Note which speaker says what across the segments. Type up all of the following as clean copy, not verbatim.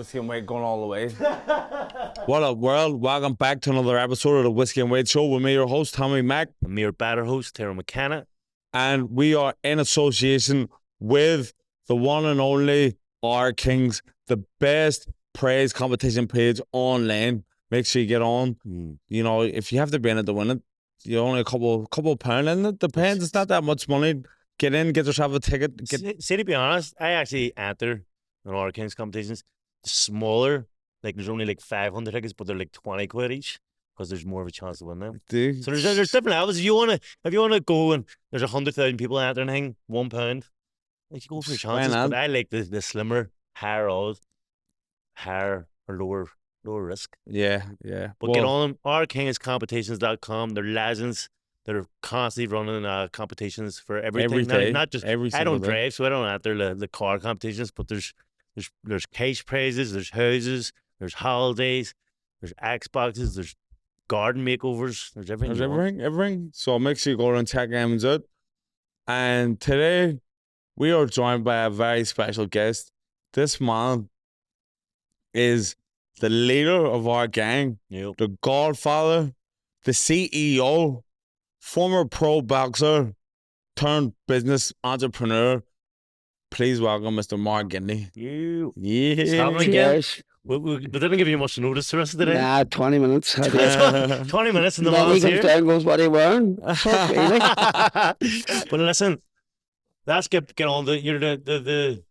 Speaker 1: Whiskey and White going all the way.
Speaker 2: What up, world? Welcome back to another episode of the Whiskey and White Show with me, your host, Tommy Mack.
Speaker 3: I'm your batter host, Tara McKenna.
Speaker 2: And we are in association with the one and only R Kings, the best praise competition page online. Make sure you get on. You know, if you have to be in it to win it, you're only a couple pound in it. Depends. It's not that much money. Get in, get yourself a ticket.
Speaker 3: See, to be honest, I actually enter in all our Kings competitions. Smaller, like there's only like 500 tickets, but they're like 20 quid each because there's more of a chance to win them.
Speaker 2: Dude.
Speaker 3: So there's different levels. If you wanna go and there's 100,000 people entering, £1, like you go for your chances. But I like the slimmer, higher odds, higher or lower risk.
Speaker 2: Yeah.
Speaker 3: But get on them. ourkingscompetitions.com. They're legends. They're constantly running competitions for everything.
Speaker 2: Every day,
Speaker 3: not just I don't drive, so I don't enter the car competitions. But there's cash prizes, there's houses, there's holidays, there's Xboxes, there's garden makeovers, there's everything.
Speaker 2: There's everything. So make sure you go and check them out. And today we are joined by a very special guest. This man is the leader of our gang, the godfather, the CEO, former pro boxer, turned business entrepreneur. Please welcome Mr. Mark Ginley.
Speaker 3: Yeah. We didn't give you much notice the rest of the day.
Speaker 4: Nah, 20 minutes.
Speaker 3: 20 minutes in the man's here.
Speaker 4: He comes down and goes, what are you wearing?
Speaker 3: But listen, let's get on. You're the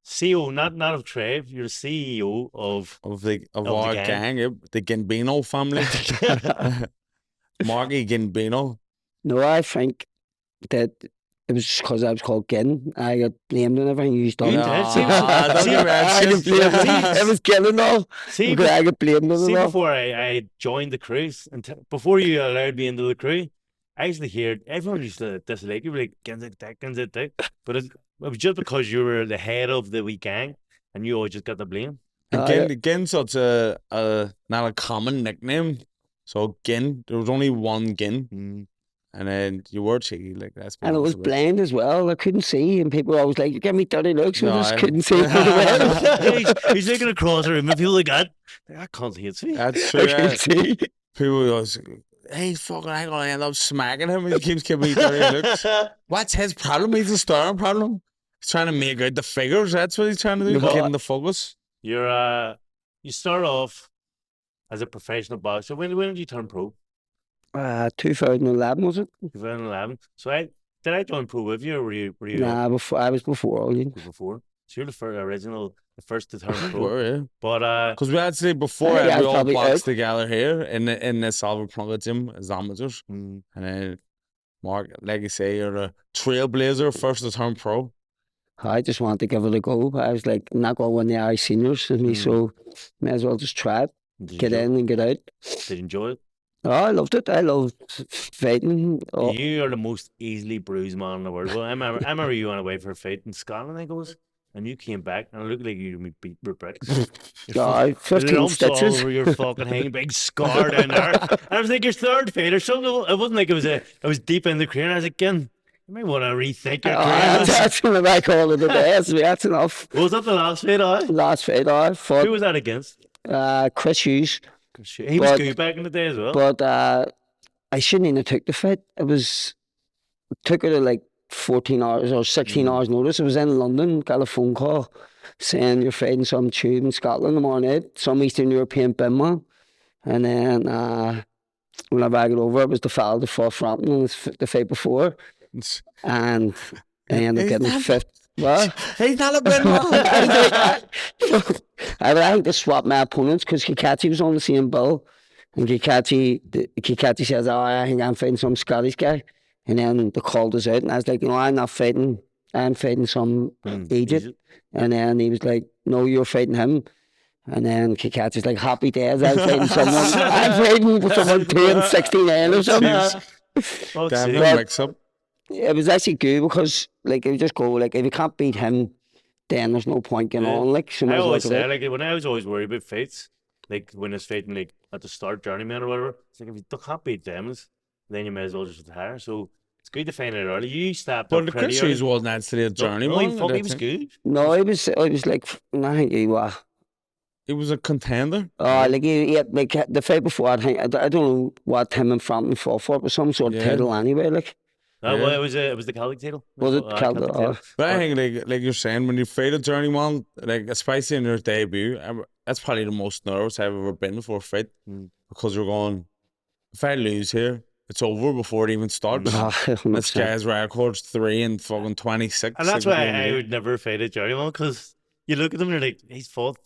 Speaker 3: CEO, not of Trave. You're the CEO of
Speaker 2: our gang, the Gambino family. Marky Gambino.
Speaker 4: No, I think that it was just because I was called Gin. I got blamed and everything. You done it. It was Gin and all. I got blamed and all.
Speaker 3: Before I joined the crew, before you allowed me into the crew, I used to hear everyone used to dislike you, like Gin's it dick. But it was just because you were the head of the wee gang, and you always just got the blame.
Speaker 2: Gin's such a not a common nickname. So Gin, there was only one Gin. And then you were cheeky, like that's.
Speaker 4: And it was blind as well. I couldn't see, and people were always like, "Give me dirty looks." I just couldn't see.
Speaker 3: He's looking across the room, and people like that. I can't see it.
Speaker 2: That's true. I can't see. People always, hey, fucking, I'm gonna end up smacking him. He keeps giving me dirty looks. What's his problem? He's a staring problem. He's trying to make out the figures. That's what he's trying to do. Getting the focus.
Speaker 3: You start off as a professional boxer. When did you turn pro?
Speaker 4: 2011 was it?
Speaker 3: 2011. So did I join pro with you, or were you?
Speaker 4: Nah, I was before all you.
Speaker 3: Before. So you're the first to turn pro.
Speaker 2: Before, yeah.
Speaker 3: But
Speaker 2: because we actually before we all boxed together here in the Salva Plunga gym as amateurs, and then Mark, like you say, you're a trailblazer, first to turn pro.
Speaker 4: I just wanted to give it a go. I was like, I'm not going to win the Irish seniors with me, so may as well just try it, get in and get out.
Speaker 3: Did you enjoy it?
Speaker 4: Oh, I loved it. I loved fighting. Oh.
Speaker 3: You are the most easily bruised man in the world. Well, I remember you went away for a fight in Scotland, I think it was, and you came back and it looked like you beat with bricks.
Speaker 4: 15 stitches.
Speaker 3: All over your fucking hang, big scar down there. And I was like, your third fight or something. It wasn't like I was deep in the career. And I was like, again, you might want to rethink your career.
Speaker 4: That's what I call it a day. That's enough.
Speaker 3: Was that the last fight?
Speaker 4: Last fight, I fought.
Speaker 3: Who was that against?
Speaker 4: Chris Hughes.
Speaker 3: He was good back in the day as well.
Speaker 4: But I shouldn't even have took the fight. Took it at like 14 hours or 16 hours notice. I was in London, got a phone call saying you're fighting some tube in Scotland tomorrow night, some Eastern European bin man. And then whenever I got over, it was the fella that fought Frampton the fight before. And I ended up getting fifth. What?
Speaker 2: He's not a bin man.
Speaker 4: I had to swap my opponents because Kikachi was on the same bill. And Kikachi says, I think I'm fighting some Scottish guy. And then they called us out and I was like, no, I'm not fighting. I'm fighting some Egypt. And then he was like, no, you're fighting him. And then Kikachi's like, happy days, I'm fighting someone. I'm fighting someone 269 or something.
Speaker 2: Definitely mix up.
Speaker 4: It was actually good because like if you just go like if you can't beat him, then there's no point getting on. Like
Speaker 3: I always say, like when I was always worried about fights, like when it's fighting like at the start, journeyman or whatever, it's like if you can't beat them, then you may as well just retire. So it's good to find it early. You stepped up.
Speaker 2: But Chris Hughes wasn't actually a journeyman.
Speaker 3: He was good.
Speaker 4: No, he was like I think he was
Speaker 2: he was a contender.
Speaker 4: Like he had, like the fight before, I think I don't know what him and Frampton fought for, but some sort of
Speaker 2: Yeah.
Speaker 4: title anyway. Like
Speaker 3: Well,
Speaker 2: Yeah.
Speaker 3: it was the Celtic title.
Speaker 4: was it
Speaker 3: Celtic
Speaker 4: Calder?
Speaker 3: title.
Speaker 2: But I think like you're saying, when you fight a journeyman, like especially in your debut, that's probably the most nervous I've ever been for a fight, because you're going, if I lose here, it's over before it even starts. This guy's record's 3 and fucking 26.
Speaker 3: And that's
Speaker 2: like,
Speaker 3: why
Speaker 2: you know what I
Speaker 3: I
Speaker 2: mean?
Speaker 3: would never fight a journeyman, because you look at him and you're like,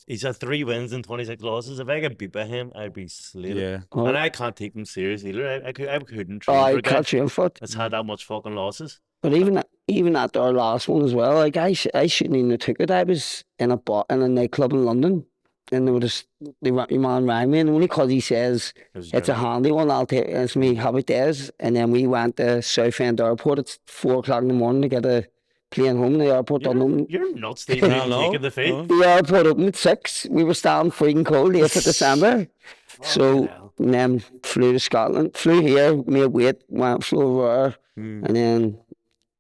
Speaker 3: he's had 3 wins and 26 losses. If I get beat by him, I'd be slated.
Speaker 2: Yeah.
Speaker 3: And I can't take him serious either. I couldn't train for
Speaker 4: I
Speaker 3: a guy
Speaker 4: catch you foot.
Speaker 3: that's had that much fucking losses.
Speaker 4: But even at our last one as well, like I shouldn't even have took it. I was in a nightclub in London, and there was your man rang me, and only because he says it's a handy one, I'll take it. It's me, happy days. And then we went to Southend Airport at 4 o'clock in the morning to get a plane home. The airport done open.
Speaker 3: You're nuts, Steve. You're taking the fight.
Speaker 4: The airport opened at 6. We were standing freaking cold, 8th of December. So and then flew to Scotland, flew here, made weight, flew over there, and then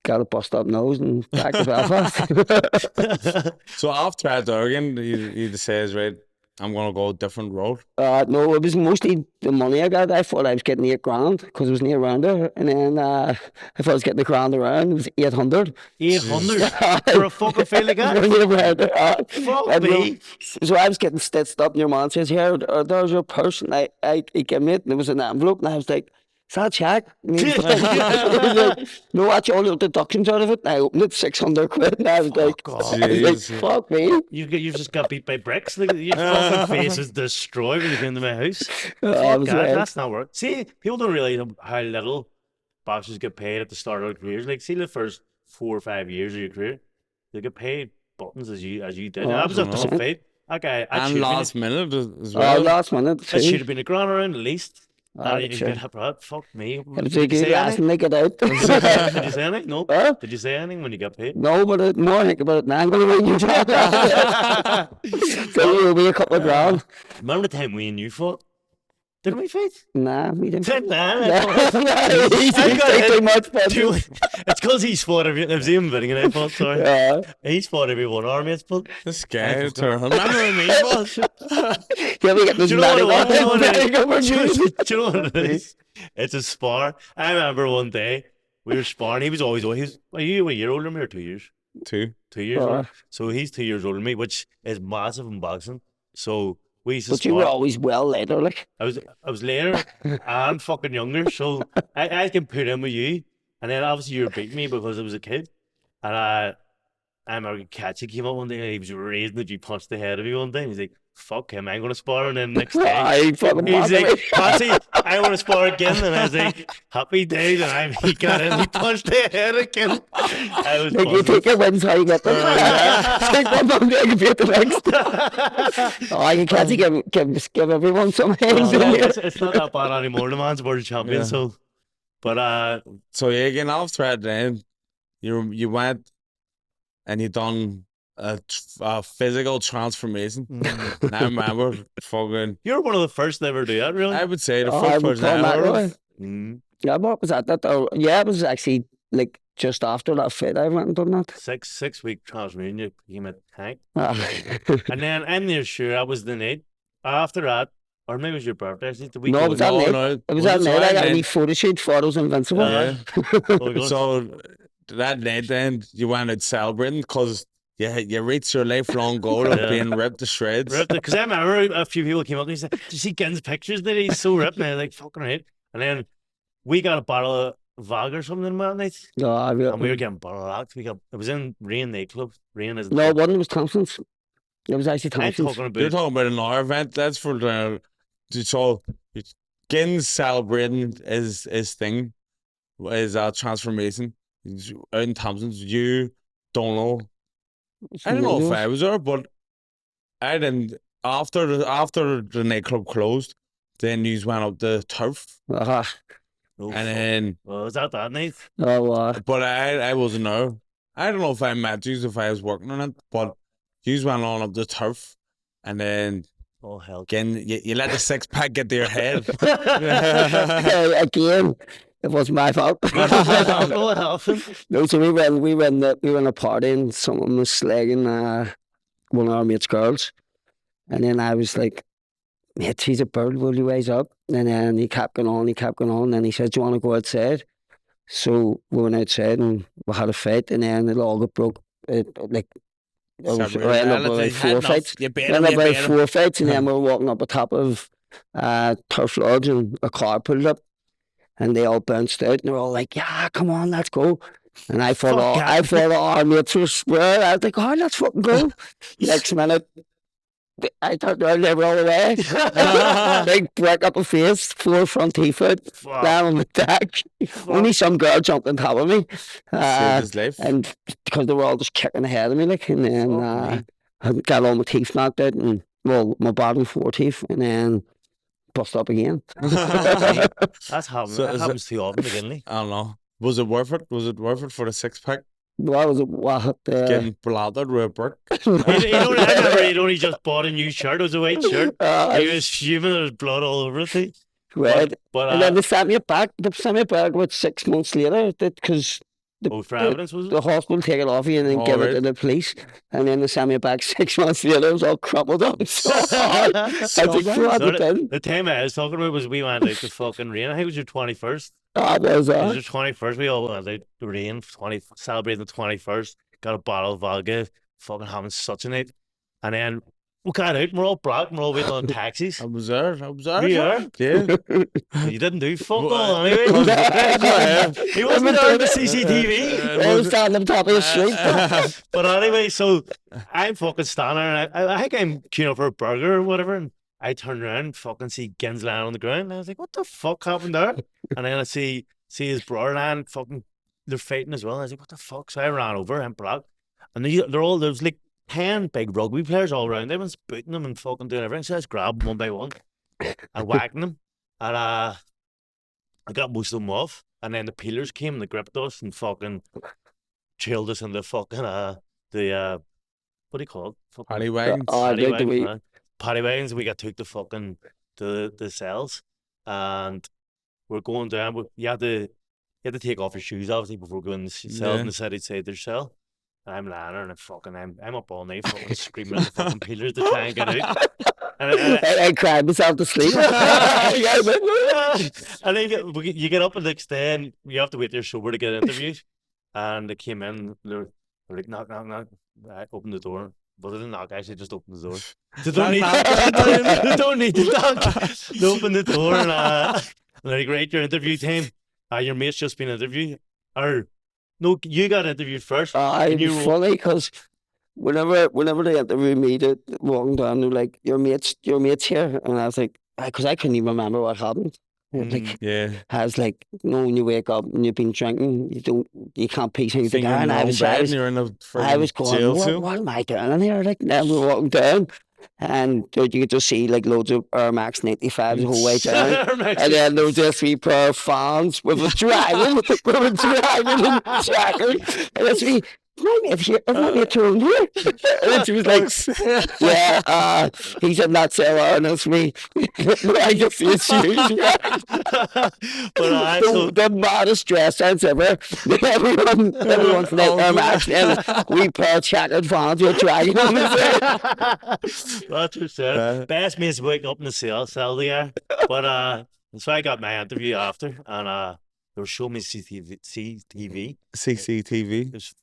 Speaker 4: got a bust up nose and back to Belfast.
Speaker 2: So after that, Durgan, he says, right, I'm going to go a different road.
Speaker 4: No, it was mostly the money I got. I thought I was getting 8 grand because it was near around there. And then I thought I was getting the grand around. It was 800.
Speaker 3: 800 for a fucking fight like that? Fuck me.
Speaker 4: So I was getting stitched up, and your man says, here, there's your purse. And he gave me it, and there was an envelope, and I was like, is that a check? And he was like, no, that's all the deductions out of it. And I opened it, 600 quid, and I was like, fuck me.
Speaker 3: You've just got beat by bricks. Look, your fucking face is destroyed when you came into my house.
Speaker 4: Right.
Speaker 3: That's not work. See, people don't realize how little boxers get paid at the start of their careers. Like, see the first 4 or 5 years of your career, they get paid buttons as you did. That was a tough fight. That guy,
Speaker 2: And last minute as well.
Speaker 4: Last minute,
Speaker 3: that should have been a grand round at least.
Speaker 4: Sure.
Speaker 3: Fuck me.
Speaker 4: It was a good lesson to get out.
Speaker 3: Did you say anything? No.
Speaker 4: Huh?
Speaker 3: Did you say anything when you got paid?
Speaker 4: No, but the more I think about it now, I'm going to win you. It'll be a couple of grand.
Speaker 3: Remember the time we and you fought? Didn't we fight?
Speaker 4: Nah, we didn't.
Speaker 3: He's
Speaker 4: got too much
Speaker 3: It's because he's fought every. It was him betting and I fought. Sorry.
Speaker 4: Yeah.
Speaker 3: He's fought every one of our mates. But
Speaker 2: This guy, remember me, boss?
Speaker 4: Yeah, we get this
Speaker 3: Do you know what
Speaker 4: medic
Speaker 3: it is?
Speaker 4: on.
Speaker 3: Do you know what it is? It's a spar. I remember one day we were sparring. He was always. Are you a year older than me or 2 years?
Speaker 2: 2.
Speaker 3: 2 years older. So he's 2 years older than me, which is massive in boxing. So we used to
Speaker 4: But you were always well later, like.
Speaker 3: I was later and fucking younger, so I can put in with you. And then obviously you were beating me because I was a kid. And I remember Kathy came up one day and he was raising that you punched the head of me one day. And he's like, fuck him, I'm going to spar. And then the next day, he's like, Patsy, I want to spar again. And I was like, happy days. And he got in, he punched the head again. I was
Speaker 4: like, you take your wins how you get them. Take one from there, you beat the next. I can give everyone some hands.
Speaker 3: It's not that bad anymore. The man's world champion,
Speaker 2: Yeah.
Speaker 3: so. But
Speaker 2: So yeah, again, after that, then you went and you done a physical transformation. And I remember fucking.
Speaker 3: you're one of the first to ever do that, really.
Speaker 2: I would say the
Speaker 4: I
Speaker 2: first
Speaker 4: would
Speaker 2: person
Speaker 4: call
Speaker 2: I
Speaker 4: that
Speaker 2: heard
Speaker 4: really.
Speaker 2: of.
Speaker 4: Yeah, what was that? Yeah, it was actually like just after that fight I went and done that.
Speaker 3: 6 week transformation, you came at Hank.
Speaker 4: Ah.
Speaker 3: And then I'm near sure that was the night after that, or maybe it was your birthday. Actually, the week
Speaker 4: No, it was that
Speaker 3: before.
Speaker 4: night. It was that night. I got a wee photo shoot for those Invincible.
Speaker 2: Yeah.
Speaker 3: Oh, God.
Speaker 2: So that night then you went out celebrating because you reached your lifelong goal of
Speaker 3: Yeah.
Speaker 2: being ripped to shreds.
Speaker 3: Because I remember a few people came up to me and said, "Did you see Gen's pictures? That he's so ripped." And I was like, "Fucking right." And then we got a bottle of vodka or something that night,
Speaker 4: No,
Speaker 3: and we were getting bottle locked. It was in Rain nightclub. Rain is
Speaker 4: No, one was Thompson's. It was actually
Speaker 3: I'm
Speaker 4: Thompson's.
Speaker 3: talking
Speaker 2: You're
Speaker 3: about.
Speaker 2: talking about another event. That's for the so Gins celebrating his thing is transformation. Out in Thompson's, you don't know. I don't know if I was there, but I didn't. After the nightclub closed, then news went up the turf,
Speaker 4: Oh,
Speaker 3: Oh,
Speaker 2: and then
Speaker 3: was that night?
Speaker 2: but I wasn't there. I don't know if I met you if I was working on it, but you went on up the turf, and then
Speaker 3: Oh hell!
Speaker 2: again you let the 6-pack get to your head.
Speaker 4: Again, it was my fault.
Speaker 3: What happened?
Speaker 4: No, so we were in a party and someone was slagging one of our mates' girls, And then I was like, mate, he's a bird, will you wise up? And then he kept going on, and then he said, do you want to go outside? So we went outside and we had a fight, and then it all got broke. Like, I ended up with like 4 fights.
Speaker 2: You beat
Speaker 4: I
Speaker 2: him,
Speaker 4: ended
Speaker 2: you
Speaker 4: up with
Speaker 2: beat him.
Speaker 4: 4 fights, and then we were walking up the top of Turf Lodge, and a car pulled up, and they all bounced out, and they were all like, yeah, come on, let's go. And I thought our mates were swearing. I was like, oh, let's fucking go. Next minute, I turned around, they were all away. Big break up a face, 4 front teeth out, down on the deck. Only some girl jumped on top of me.
Speaker 2: Saved his life.
Speaker 4: And because they were all just kicking ahead of me, like, and then I got all my teeth knocked out, and well, my bottom 4 teeth, and then bust up again.
Speaker 3: That's happened.
Speaker 2: So
Speaker 3: That
Speaker 2: is
Speaker 3: happens too often, McGinley.
Speaker 2: I don't know. Was it worth it? Was it worth it for the 6-pack?
Speaker 4: What was it? What?
Speaker 2: Getting blathered with a brick?
Speaker 3: He'd only just bought a new shirt. It was a white shirt. He was fuming. There was blood all over it.
Speaker 4: Right.
Speaker 3: But
Speaker 4: And then they sent me back. They sent me back about 6 months later because
Speaker 3: for evidence, was
Speaker 4: the
Speaker 3: it?
Speaker 4: hospital take it off you and then
Speaker 2: Oh,
Speaker 4: give it
Speaker 2: right.
Speaker 4: to the police. And then they sent me back 6 months later. It was all crumpled up. So hard. I was like, what
Speaker 3: So
Speaker 4: the bin?
Speaker 3: the time I was talking about was we went out to fucking rain. I think it was your 21st.
Speaker 4: Oh, that was
Speaker 3: It was your 21st. We all went out to rain, celebrating the 21st. Got a bottle of vodka, fucking having such a night. And then we got out and we're all black and we're all waiting on taxis.
Speaker 2: I was there.
Speaker 3: You were?
Speaker 2: Yeah.
Speaker 3: You didn't do fuck
Speaker 2: Well,
Speaker 3: all anyway. He wasn't there on the CCTV.
Speaker 4: I was standing on top of the street.
Speaker 3: But anyway, so I'm fucking standing there and I think I'm queuing up for a burger or whatever. And I turn around and fucking see Gins lying on the ground. And I was like, what the fuck happened there? And then I see his brother lying, fucking, they're fighting as well. And I was like, what the fuck? So I ran over and black. And there was like 10 big rugby players all around. Everyone's booting them and fucking doing everything. So I just grabbed them one by one and whacking them. And I got most of them off. And then the peelers came and they gripped us and fucking chilled us in the fucking, what do you call it? Fucking
Speaker 2: Paddy wagons.
Speaker 3: paddy
Speaker 4: like the
Speaker 3: wagons,
Speaker 4: wee-
Speaker 3: man. Paddy wagons. We got took to fucking the cells. And we're going down. You had to take off your shoes, obviously, before going in the cell
Speaker 2: Yeah.
Speaker 3: and decided to say their cell. And I'm lying there and I'm up all night fucking screaming at the fucking peelers to try and get out. And
Speaker 4: I cried myself to sleep.
Speaker 3: and then you get up the next day and you have to wait till you're sober to get interviews. And they came in, they were like, knock, knock, knock. I opened the door. But they didn't knock, I actually just opened the door. They don't need to knock. They opened the door and they're like, right, your interview time. Your mate's just been interviewed. Or, no, you got interviewed first.
Speaker 4: It's funny because whenever they interviewed me, they walking down, they're like, your mate's here. And I was like, because I couldn't even remember what happened. Like,
Speaker 2: Yeah.
Speaker 4: I was like, when you wake up and you've been drinking, you can't piece anything
Speaker 2: Finger
Speaker 4: together.
Speaker 2: in
Speaker 4: And
Speaker 2: your
Speaker 4: I
Speaker 2: own
Speaker 4: was,
Speaker 2: bed
Speaker 4: I
Speaker 2: and
Speaker 4: was,
Speaker 2: you're in a
Speaker 4: I was
Speaker 2: freaking jail
Speaker 4: going,
Speaker 2: cell.
Speaker 4: what am I doing in here? Like, now we're walking down, and you could just see like loads of Air Max 95s the whole way down. And then there was this 3 pair of fans with a dragon, in the jacket. And it's me, is my mate turned here? And she was like, yeah, he's in that cell, and it's me. I just see his shoes. The maddest dress sense ever. Everyone's like Air Max, and we pair of checkered fans with a dragon on his head.
Speaker 3: That's for sure. Best mate's waking up in the cell there. But so I got my interview after, and they were showing me CCTV.
Speaker 2: CCTV.
Speaker 3: It was,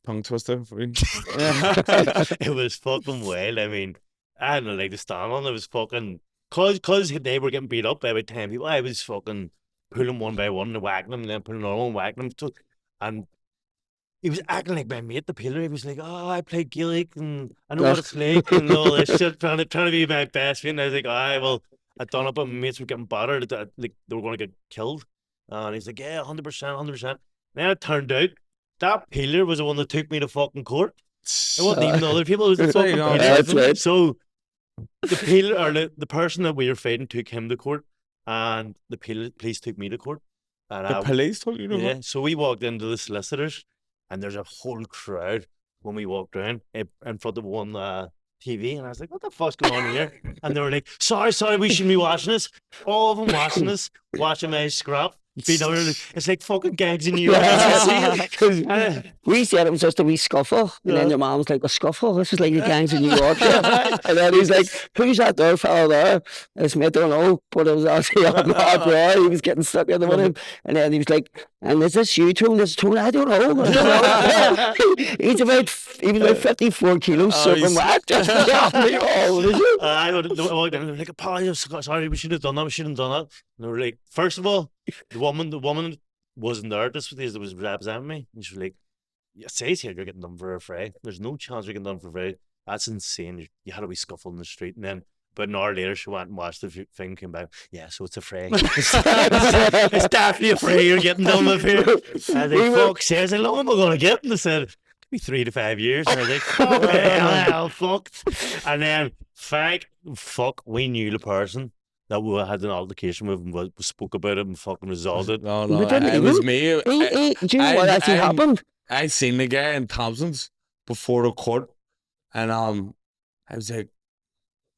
Speaker 2: Tongue twister.
Speaker 3: it was fucking wild. I mean, I had no leg to stand on. It was fucking cause they were getting beat up by about 10 people. I was fucking pulling one by one and whacking them, and then pulling another one, whacking them. So, and he was acting like my mate, the pillar. He was like, "Oh, I play Gaelic and I know what it's like and all this shit." Trying to be my best friend. I was like, well, I done it, but my mates were getting battered. Like they were going to get killed. And he's like, "Yeah, 100%, 100%." Then it turned out that peeler was the one that took me to fucking court. It wasn't even the other people. It was the
Speaker 2: There you
Speaker 3: fucking
Speaker 2: go.
Speaker 3: peeler.
Speaker 4: That's right.
Speaker 3: So the peeler, or the person that we were fighting, took him to court, and the police took me to court. And
Speaker 2: The police told you to
Speaker 3: yeah,
Speaker 2: go?
Speaker 3: so we walked into the solicitors, and there's a whole crowd when we walked around in front of one TV, and I was like, "What the fuck's going on here?" And they were like, "Sorry, we shouldn't be watching this." All of them watching us, watching my scrap. It's like fucking gangs in New York.
Speaker 4: Yeah. 'Cause
Speaker 3: Uh,
Speaker 4: we said it was just a wee scuffle, and then your mom was like, "A scuffle? This is like the gangs in New York." Yeah. And then he's like, "Who's that there fella there?" It's me, I don't know, but it was actually our bro. He was getting stuck in with him, and then he was like, "And is this you, Tone? This is Tone? I don't know." He's about 54 kilos, soaking wet. Just
Speaker 3: I would like, apologize. Sorry, we should have done that. We shouldn't have done that. And they were like, first of all, the woman wasn't there. This was representing me. And she was like, "It says here you're getting done for free. There's no chance you're getting done for free. That's insane. You had a wee scuffle in the street." And then, but an hour later, she went and watched the thing, came back. "Yeah, so it's a free. It's definitely a free. You're getting done with here." And they fuck says, "How long am I going to get?" And they said, "Could be 3 to 5 years." And I was like, "Fuck, hell, fucked." And then, fuck, we knew the person that we had an altercation with, and we spoke about it and fucking resolved it.
Speaker 2: No,
Speaker 4: We didn't
Speaker 2: it was
Speaker 4: even-
Speaker 2: me.
Speaker 4: Do you know what actually happened?
Speaker 2: I seen the guy in Thompson's before the court, and I was like,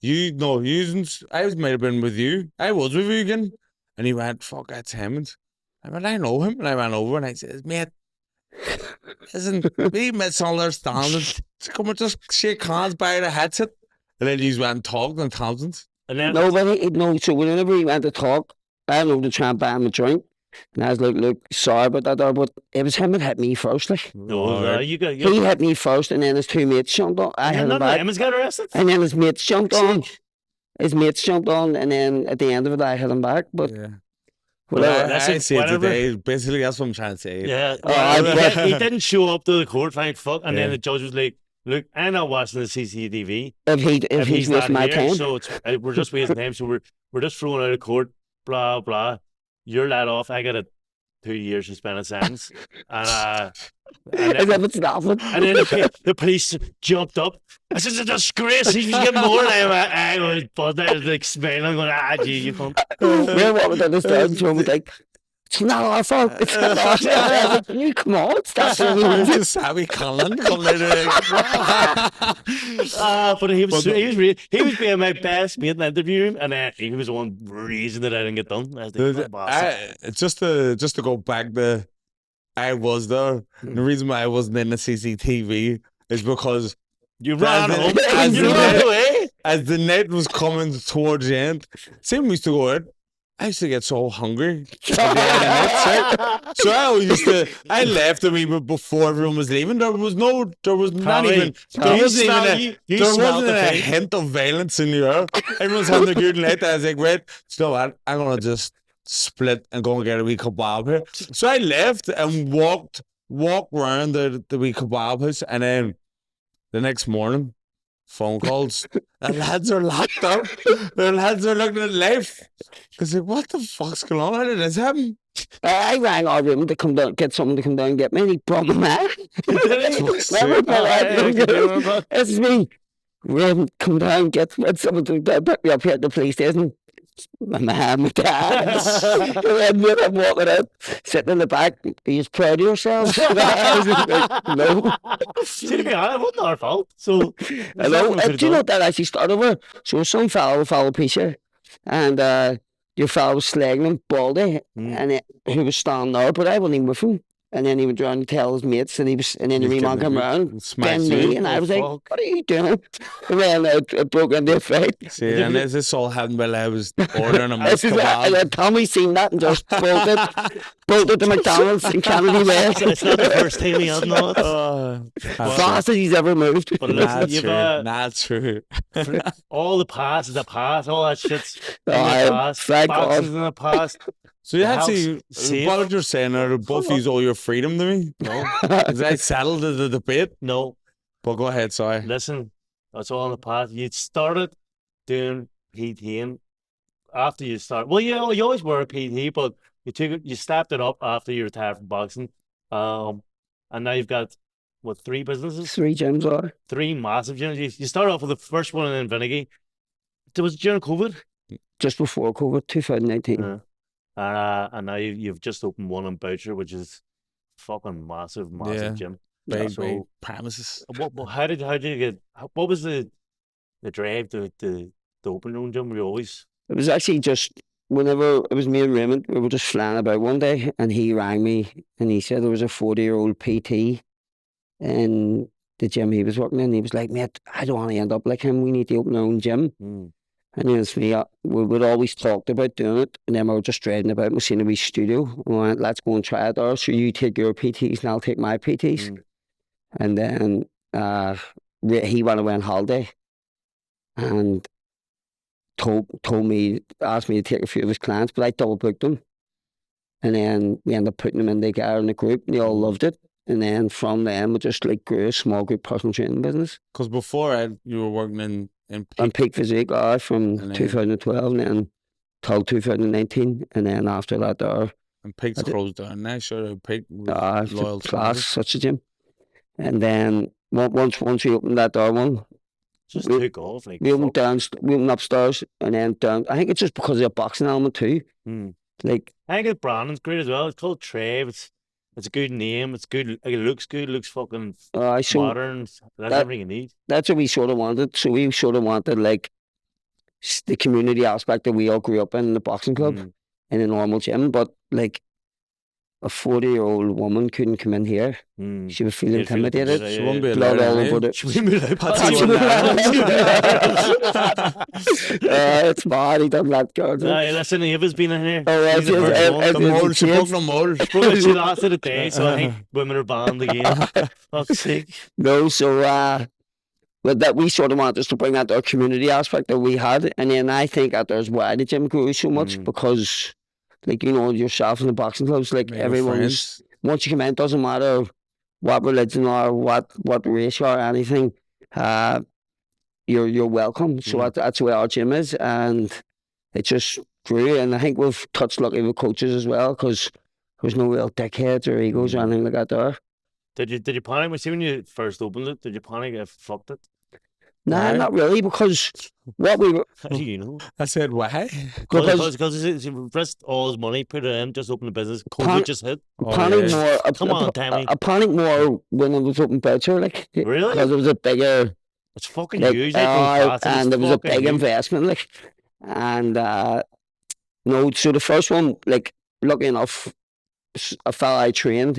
Speaker 2: I might have been with you. I was with you again. And he went, "Fuck, that's him." And I went, "I know him." And I went over and I said, "Mate, listen, we misunderstanding. Come and just shake hands by the headset." And then he went and talked in Thompson's.
Speaker 3: And then,
Speaker 4: No, so whenever he went to talk, I went over to try and buy him a drink. And I was like, "Look, sorry about that there, but it was him that hit me first. Like,
Speaker 3: you got
Speaker 4: he hit me first, and then his two mates jumped on. I hit him
Speaker 3: none of
Speaker 4: back,
Speaker 3: them has got arrested.
Speaker 4: and then his mates jumped on. And then at the end of it, I hit him back. But
Speaker 2: Yeah.
Speaker 4: whatever.
Speaker 3: That's
Speaker 2: I
Speaker 3: it,
Speaker 2: see it
Speaker 3: whatever.
Speaker 2: today. Basically, that's what I'm trying to say.
Speaker 3: Yeah,
Speaker 4: Oh,
Speaker 3: he didn't show up to the court. Fine, fuck. And then
Speaker 2: Yeah.
Speaker 3: the judge was like, "Look, I'm not watching the CCTV.
Speaker 4: if he's
Speaker 3: not
Speaker 4: wasting my
Speaker 3: here,
Speaker 4: time,
Speaker 3: so it's we're just wasting time. So we're just throwing out of court. Blah blah. You're let off. I got a 2 years suspended sentence." And
Speaker 4: as if it's nothing.
Speaker 3: and then the police jumped up. This is a disgrace. He was getting more. And I was buzzed. I was like smiling, going, "Gee, you cunt."
Speaker 4: We're walking down the stairs, and John was like, "It's not our fault. It's not our fault." I was like, "Can you come on? Stop doing
Speaker 2: It's
Speaker 4: this."
Speaker 2: just Sammy Cullen coming out of
Speaker 3: But he was being my best mate in the interview room, and he was the one reason that I didn't get done. I was like,
Speaker 2: the-
Speaker 3: bastard.
Speaker 2: just to go back there, I was there. The reason why I wasn't in the CCTV is because
Speaker 3: You ran
Speaker 2: As
Speaker 3: home.
Speaker 2: the- as
Speaker 3: You
Speaker 2: the-
Speaker 3: ran away.
Speaker 2: as the night was coming towards the end, same we used to go out. I used to get so hungry at the end of the night, right? So I always used to. I left a wee bit before everyone was leaving. There was not even. There wasn't even a hint of violence in the air. Everyone's having a good night. I was like, "Wait, you know what? I'm gonna just split and go and get a wee kebab here." So I left and walked around the wee kebab house, and then the next morning, phone calls. The lads are locked up. The lads are looking at life. Because like, what the fuck's going on? How did this happen?
Speaker 4: I rang our room to come down, get someone to come down and get me, and he brought my man. This is me. Rim, come down, get someone to pick me up here at the police station. My mum, my dad. And then I'm walking out, sitting in the back. Are you proud of yourself? I was just like, no.
Speaker 3: To be honest, it wasn't our fault. So,
Speaker 4: Hello. Do you know what that actually started with? So some fellow with alopecia, and your fellow was slagging him, baldy, and he was standing there, but I wasn't even with him. And then he went around and tell his mates, and and then the wee man came around, bend me, and I was like, "What are you doing?" And then I broke into a fight.
Speaker 2: See, and this all happened while I was ordering a
Speaker 4: And
Speaker 2: mixed
Speaker 4: then
Speaker 2: kebab.
Speaker 4: Tommy seen that and just bolted to McDonald's in Kennedy West.
Speaker 3: it's not the first time he had not.
Speaker 4: Fastest he's ever moved.
Speaker 3: But
Speaker 2: Not
Speaker 3: listen,
Speaker 2: true. Not true.
Speaker 3: all the past is the past. All that shit's in the
Speaker 4: Aye,
Speaker 3: past.
Speaker 4: thank
Speaker 3: Boxes
Speaker 4: God.
Speaker 3: in the past.
Speaker 2: So you
Speaker 3: The
Speaker 2: had
Speaker 3: house
Speaker 2: to,
Speaker 3: safe.
Speaker 2: what you're saying are both use all your freedom to me?
Speaker 3: No,
Speaker 2: Because I settled the debate.
Speaker 3: no.
Speaker 2: But go ahead, sorry.
Speaker 3: Listen, that's all in the past. You started doing PT after you start. Well, you always were a PT, but you stepped it up after you retired from boxing. And now you've got what, 3 businesses,
Speaker 4: 3 gyms are.
Speaker 3: 3 massive gyms. You started off with the first one in Vinnigy. It was during COVID.
Speaker 4: Just before COVID, 2019.
Speaker 3: And now you've just opened one in Boucher, which is fucking massive
Speaker 2: Yeah.
Speaker 3: gym.
Speaker 2: Big
Speaker 3: So
Speaker 2: premises.
Speaker 3: how did you get? What was the drive to open your own gym? Were you always?
Speaker 4: It was actually just whenever it was me and Raymond, we were just flying about one day, and he rang me and he said there was a 40-year-old PT in the gym he was working in. He was like, "Mate, I don't want to end up like him. We need to open our own gym."
Speaker 3: Mm.
Speaker 4: And then it's me. We'd always talked about doing it, and then we were just dreading about it. We seen a wee studio. We went, "Let's go and try it there. So you take your PTs, and I'll take my PTs."
Speaker 3: Mm.
Speaker 4: And then he went away on holiday, and told me, asked me to take a few of his clients, but I double booked them. And then we ended up putting them in together in the group, and they all loved it. And then from then, we just like grew a small group personal training business.
Speaker 2: Because before Ed, you were working in
Speaker 4: And
Speaker 2: peak.
Speaker 4: Peak Physique from
Speaker 2: And then-
Speaker 4: 2012 and then till 2019. And then after that,
Speaker 2: And Peak's closed down now. Sure, Peak was loyal
Speaker 4: class,
Speaker 2: sponsors.
Speaker 4: such a gym. And then once we opened that door one,
Speaker 3: Just
Speaker 4: we-
Speaker 3: took off. Like,
Speaker 4: we opened
Speaker 3: fuck.
Speaker 4: we opened upstairs and then down. I think it's just because of the boxing element too.
Speaker 3: Mm.
Speaker 4: Like,
Speaker 3: I think the branding's great as well. It's called Trave. It's a good name. It's good. Like, it looks good. It looks fucking
Speaker 4: so
Speaker 3: modern. That's
Speaker 4: that-
Speaker 3: everything you need.
Speaker 4: that's what we sort of wanted. So we sort of wanted like the community aspect that we all grew up in the boxing club
Speaker 3: Mm.
Speaker 4: in a normal gym, but like a 40-year-old woman couldn't come in here.
Speaker 3: Mm.
Speaker 4: She would feel
Speaker 3: You'd feel
Speaker 4: intimidated.
Speaker 3: intimidated,
Speaker 2: She wouldn't be
Speaker 4: Blood
Speaker 2: allowed
Speaker 4: all
Speaker 2: in,
Speaker 4: over
Speaker 2: eh?
Speaker 4: the.
Speaker 3: She wouldn't be like,
Speaker 2: That's
Speaker 3: "Patsy
Speaker 2: what
Speaker 3: on
Speaker 4: It's bad. He done that, girl.
Speaker 3: Listen, Ava's been in here.
Speaker 4: Oh,
Speaker 3: She's the
Speaker 4: yes,
Speaker 3: first
Speaker 4: yes,
Speaker 3: one.
Speaker 4: yes,
Speaker 2: The
Speaker 3: Come on.
Speaker 2: mole, she
Speaker 4: kids.
Speaker 2: broke the mole.
Speaker 3: Well, she lasted a day, so I think women are banned again. Fuck's sake.
Speaker 4: No, so but that we sort of wanted us to bring out our community aspect that we had, and then I think that there's why the gym grew so much because, like yourself in the boxing clubs, like
Speaker 2: Made with
Speaker 4: everyone's
Speaker 2: friends.
Speaker 4: once you come in, it doesn't matter what religion or what race or anything, you're welcome. So that's where our gym is, and it just grew. And I think we've touched lucky with coaches as well because there's no real dickheads or egos or anything like that there.
Speaker 3: Did you panic? See, when you first opened it, did you panic if fucked it?
Speaker 4: Nah,
Speaker 2: No.
Speaker 4: not really, because what we were
Speaker 3: How do you know?
Speaker 2: I said, why?
Speaker 3: Because he risked all his money, put it in, just opened the business. COVID just hit.
Speaker 2: Oh,
Speaker 4: panic
Speaker 2: yeah.
Speaker 4: more.
Speaker 3: Come on, Tammy.
Speaker 4: I panic more when it was open boucher, like
Speaker 3: Really?
Speaker 4: because it was a bigger.
Speaker 3: It's fucking
Speaker 4: Like,
Speaker 3: huge. Like,
Speaker 4: and there was a big investment, like, and no. So the first one, like, lucky enough, a fella I trained,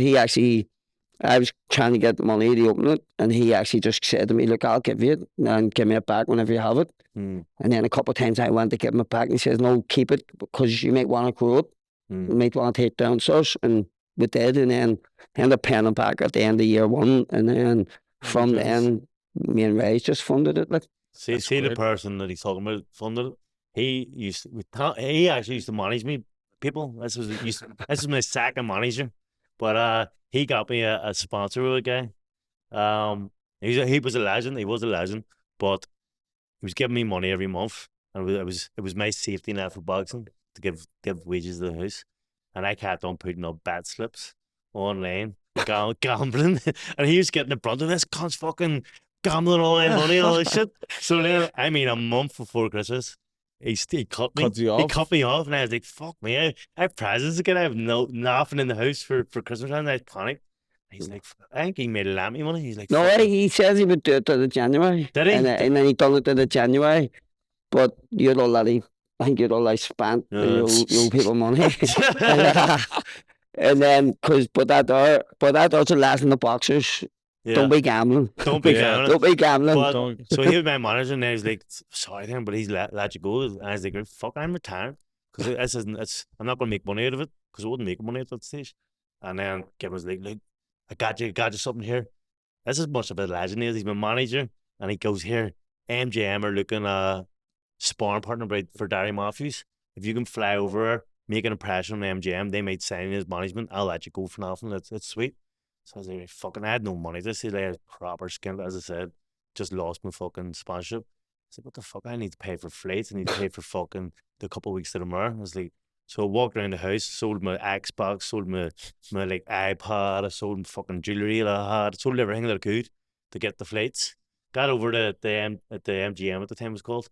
Speaker 4: I was trying to get money to open it, and he actually just said to me, "Look, I'll give you it, and give me it back whenever you have it."
Speaker 3: Mm.
Speaker 4: And then a couple of times I went to give him it back, and he says, "No, keep it because you might want to grow it, you might want to take it downstairs." And we did, and then ended up paying him back at the end of year one, and then from then, me and Ray just funded it. Like,
Speaker 3: See the person that he's talking about funded it. He actually used to manage me people. This was my second manager, but he got me a sponsor with a guy. He was a legend. He was a legend, but he was giving me money every month, and it was my safety net for boxing to give wages to the house, and I kept on putting up bet slips online, gambling, and he was getting the brunt of this. Cunt's fucking gambling all that money and all this shit. So then, I mean, a month before Christmas, he cut me.
Speaker 2: Cut you
Speaker 3: He
Speaker 2: off?
Speaker 3: cut me off, and I was like, "Fuck me! I have presents again. I have nothing in the house for Christmas." And I panicked. He's like, "I think he made a lamp me money." He's like,
Speaker 4: no,
Speaker 3: "Fuck it."
Speaker 4: he says he would do it to the January.
Speaker 3: Did he?
Speaker 4: And then he done it to the January, but you'd already, I think you'd already spent
Speaker 3: Yeah.
Speaker 4: your people money. And then, but that does a lesson to boxers.
Speaker 3: Yeah.
Speaker 4: Don't be gambling.
Speaker 3: Don't be
Speaker 2: Yeah.
Speaker 3: gambling.
Speaker 4: Don't be gambling.
Speaker 3: But,
Speaker 2: Don't-
Speaker 3: so he was my manager, and I was like, "Sorry, then, but he's let you go." And I was like, "Fuck, I'm retired because I'm not going to make money out of it because I wouldn't make money at that stage." And then Kevin was like, "Look, I got you something here. This is much of a legend. He's my manager, and he goes here. MGM are looking sparring partner for Derry Matthews. If you can fly over there, make an impression on MGM, they might sign in as management. I'll let you go for nothing. It's sweet." So I was like, "Fucking, I had no money. This is like proper skin, as I said. Just lost my fucking sponsorship." I said, "What the fuck? I need to pay for flights. I need to pay for fucking the couple of weeks to tomorrow." I was like, so I walked around the house, sold my Xbox, sold my like iPad, I sold my fucking jewelry that I had, sold everything that I could to get the flights. Got over to the MGM at the time it was called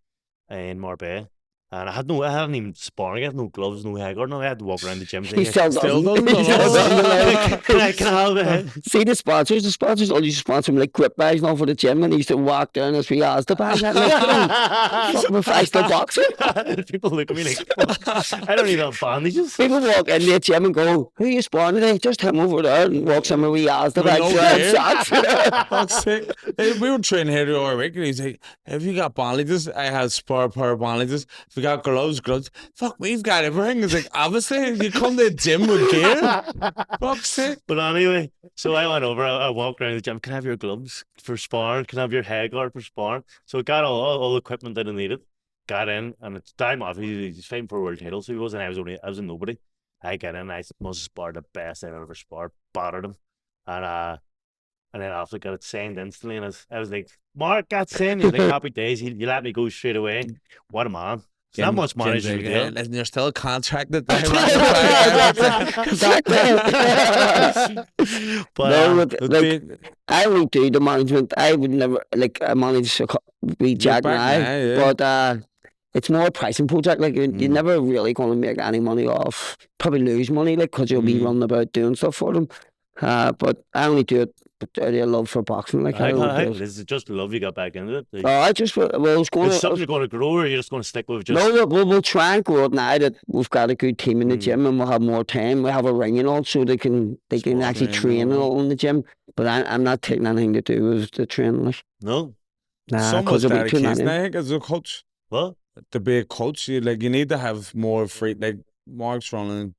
Speaker 3: in Marbella, And I hadn't even sparring. I had no gloves, no hair guard. No, I had to walk around the gym.
Speaker 4: He
Speaker 3: Saying,
Speaker 4: still
Speaker 2: Still
Speaker 4: doesn't.
Speaker 2: doesn't
Speaker 4: He still
Speaker 2: know.
Speaker 4: doesn't.
Speaker 3: can I have a
Speaker 4: See the sponsors all used to sponsor him like grip bags now for the gym, and he used to walk down as we asked the bag. Fucking professional boxer.
Speaker 3: People look at me like, I don't even have bandages.
Speaker 4: People walk in the gym and go, "Who are you sparring today?" Just him over there, and walks in where we asked the
Speaker 2: With
Speaker 4: bag.
Speaker 2: no
Speaker 4: Grab
Speaker 2: gear.
Speaker 4: shots.
Speaker 2: Fuck's sake. Hey, we were training here the other week, and he's like, "Have you got bandages?" I had a spare pair of bandages. If you got gloves. Fuck, we've got everything. It's like, obviously, you come to the gym with gear. Fuck's sake.
Speaker 3: But anyway, so I went over. I walked around the gym. Can I have your gloves for sparring? Can I have your hair guard for sparring? So I got all the equipment that I needed. Got in, and it's time off. He's fighting for a world title, so he wasn't. I was a nobody. I get in. I must have sparred the best I've ever sparred. Battered him, and then after got it signed instantly, and I was like, "Mark got signed." He's like, "Happy days." He let me go straight away. What a man! It's not much money to do.
Speaker 2: And you're still contracted.
Speaker 4: But like, I would do the management. I would never manage be Jack and I.
Speaker 2: Yeah.
Speaker 4: But it's more a pricing project. Like you're never really going to make any money off. Probably lose money, like because you'll be running about doing stuff for them. But I only do it out of love for boxing. Like
Speaker 3: this is just love you got back into it. Like,
Speaker 4: I just was going.
Speaker 3: Is something you're going to grow, or you're just going to stick with just?
Speaker 4: No, we'll try and grow it now that we've got a good team in the gym and we'll have more time. We have a ring and all, so they can actually train and all in the gym. But I'm not taking anything to do with the training. Like.
Speaker 3: No.
Speaker 2: Nah, because of dedication. I think as a coach,
Speaker 3: what?
Speaker 2: To be a coach, you need to have more free. Like Mark's running,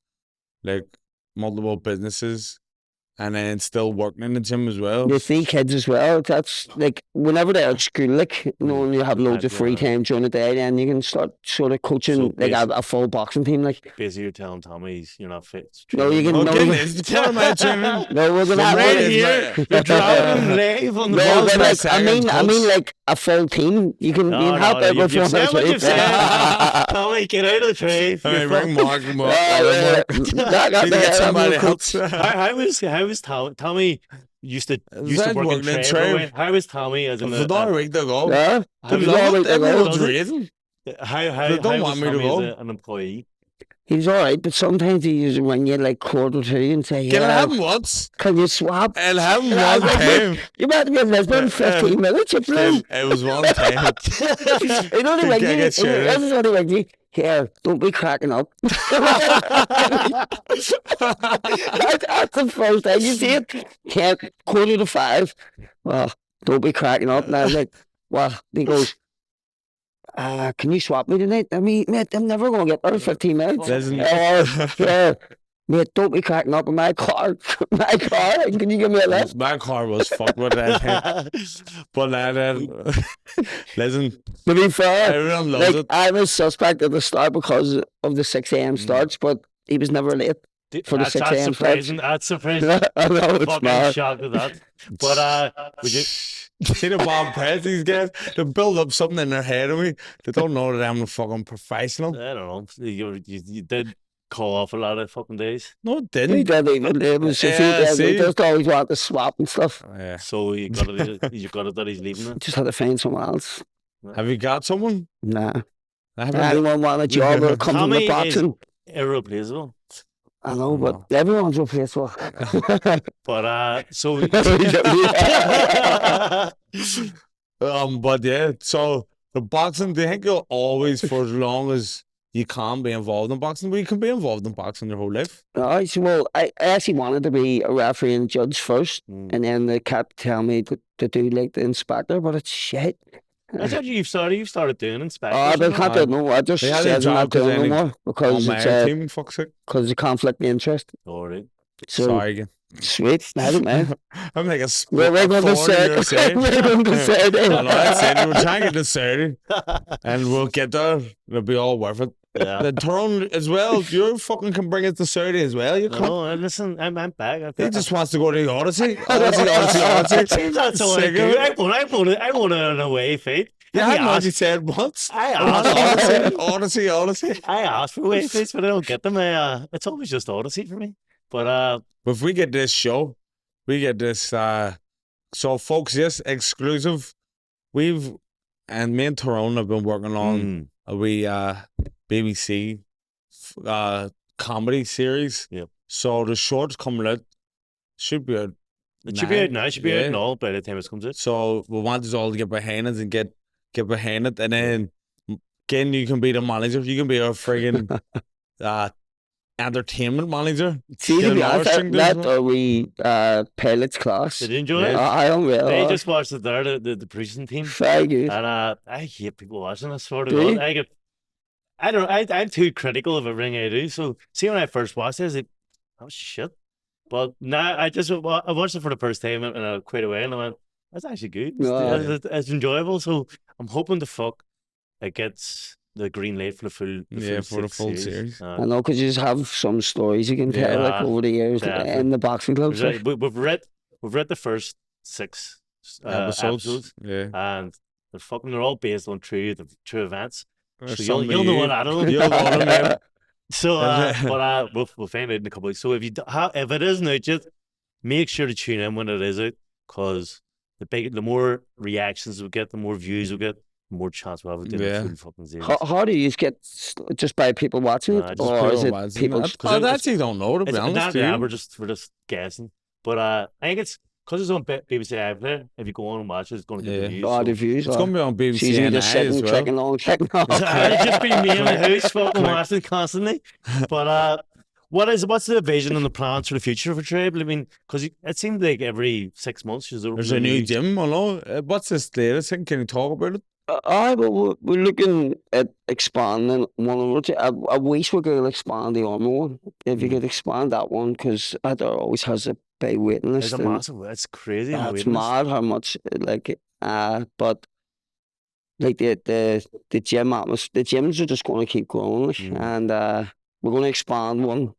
Speaker 2: like multiple businesses. And then still working in the gym as well.
Speaker 4: The 3 kids as well. That's like whenever they're at school, like and you have loads of free time during the day, then you can start sort of coaching like a full boxing team. Like
Speaker 3: basically, you're telling Tommy you're not fit.
Speaker 4: No, you can.
Speaker 2: No,
Speaker 4: no,
Speaker 2: we're
Speaker 4: gonna have
Speaker 3: right here. You're driving live on the balls.
Speaker 4: Like, I mean, like a full team. You can help out with
Speaker 3: you've said what you've said. Tommy, get out of the tray.
Speaker 2: I mean, ring Mark.
Speaker 4: Get
Speaker 2: somebody else.
Speaker 3: How was Tommy used to work in Trey. How was Tommy as in
Speaker 2: the another week to go?
Speaker 4: Yeah,
Speaker 2: everyone's raising.
Speaker 3: How
Speaker 2: they don't want me to go.
Speaker 3: As an employee?
Speaker 4: He's all right, but sometimes he used to ring you like 1:45 and say,
Speaker 2: "Can I have him once?
Speaker 4: Can you swap?
Speaker 2: I'll have him one time."
Speaker 4: You might be in Lisbon 15 minutes, you blew.
Speaker 2: It was one time.
Speaker 4: He only rang you. This is only rang you. Here, don't be cracking up. That's the first thing you see it. Here, 4:45. Well, don't be cracking up. And I was like, well, he goes, can you swap me tonight? I mean, mate, I'm never going to get there in 15 minutes. Yeah. Mate, don't be cracking up in my car. Can you give me a lift?
Speaker 2: My car was fucked with that thing. But listen,
Speaker 4: to be fair,
Speaker 2: everyone loves it.
Speaker 4: I was suspect at the start because of the 6 a.m. starts, but he was never late for the 6 a.m. starts.
Speaker 3: That's surprising.
Speaker 4: I know, it's
Speaker 3: fucking
Speaker 4: mad.
Speaker 3: shocked at that. But would you
Speaker 2: see the bomb press these guys? They build up something in their head of me. They don't know that I'm a fucking professional.
Speaker 3: I don't know. You did call off a lot of fucking days.
Speaker 2: No, it didn't.
Speaker 4: He didn't even. It was just he just always wanted to swap and stuff.
Speaker 2: Yeah.
Speaker 3: So you got it that he's leaving it.
Speaker 4: Just had to find someone else.
Speaker 2: Have you got someone?
Speaker 4: Nah. Anyone want a job or come from the boxing?
Speaker 3: Irreplaceable.
Speaker 4: I know, but everyone's replaceable.
Speaker 3: But so
Speaker 2: but yeah, so the boxing, do you think you'll always, for as long as you can be involved in boxing, but you can be involved in boxing your whole life?
Speaker 4: Well, I actually wanted to be a referee and judge first, and then they kept telling me to do like the inspector, but it's shit.
Speaker 3: I thought you've started doing inspectors.
Speaker 4: I can't do no. I just said I'm not doing no more because it's a conflict of interest.
Speaker 3: All right.
Speaker 4: So,
Speaker 2: sorry again.
Speaker 4: Sweet, I don't mind.
Speaker 2: I'm like a
Speaker 4: we're going to say we're going to say
Speaker 2: we're trying to get this Saturday, and we'll get there. It'll be all worth it.
Speaker 3: Yeah.
Speaker 2: The turn as well. You fucking can bring it to Saturday as well. You can.
Speaker 3: No, listen, I'm back.
Speaker 2: He just wants to go to the Odyssey. Odyssey.
Speaker 3: That's all I do. I want an away fate.
Speaker 2: Yeah, I know you said once.
Speaker 3: I asked
Speaker 2: Odyssey.
Speaker 3: I asked for away fates, but I don't get them. It's always just Odyssey for me. But
Speaker 2: if we get this show, we get this. So, folks, yes, exclusive. And me and Tyrone have been working on a wee BBC comedy series.
Speaker 3: Yep.
Speaker 2: So the short's coming out. Should be out.
Speaker 3: It should be out now. It should be out now by the time it comes out.
Speaker 2: So we want us all to get behind it and get behind it, and then again you can be the manager. You can be our friggin' entertainment manager.
Speaker 4: See, to be honest,
Speaker 2: Get an
Speaker 4: that
Speaker 2: Orson
Speaker 4: or we pilots class.
Speaker 3: Did you enjoy it?
Speaker 4: I don't really.
Speaker 3: I just watched it there, the producing team.
Speaker 4: Very good.
Speaker 3: And I hate people watching this sort of
Speaker 4: Do you?
Speaker 3: God. I'm too critical of everything I do. So see, when I first watched it, I was like, oh shit. But now I watched it for the first time and I quit away and I went, that's actually good. It's enjoyable. So I'm hoping it gets the green light for the full series.
Speaker 2: series.
Speaker 4: I know, because you just have some stories you can tell like over the years in the boxing club.
Speaker 3: We've read the first 6 episodes.
Speaker 2: Yeah.
Speaker 3: And they're all based on true events. So you'll know a lot of them.
Speaker 2: You'll know them.
Speaker 3: So, but we'll find out in a couple of weeks. So if it isn't out yet, make sure to tune in when it is out, because the more reactions we get, the more views we get, the more chance we have of doing a full fucking series.
Speaker 4: How do you get just by people watching it, or is it people?
Speaker 2: I actually don't know, to be honest.
Speaker 3: We're just guessing. But I think it's because it's on BBC iPlayer. If you go on and watch it, it's going to get the views.
Speaker 2: It's going to be on BBC
Speaker 4: She's just sitting, checking on.
Speaker 3: It's just been me in the house fucking watching constantly. But what's the vision and the plans for the future for Tribe? I mean, because it seems like every 6 months there's
Speaker 2: a new gym. I know. What's this latest thing? Can you talk about it?
Speaker 4: Well, we're looking at expanding one of them. I wish we could expand the army one. If you could expand that one, because that always has a big waiting list.
Speaker 3: It's a massive. It's crazy.
Speaker 4: It's mad how much but like the gym atmosphere, the gyms are just going to keep growing, and we're going to expand one.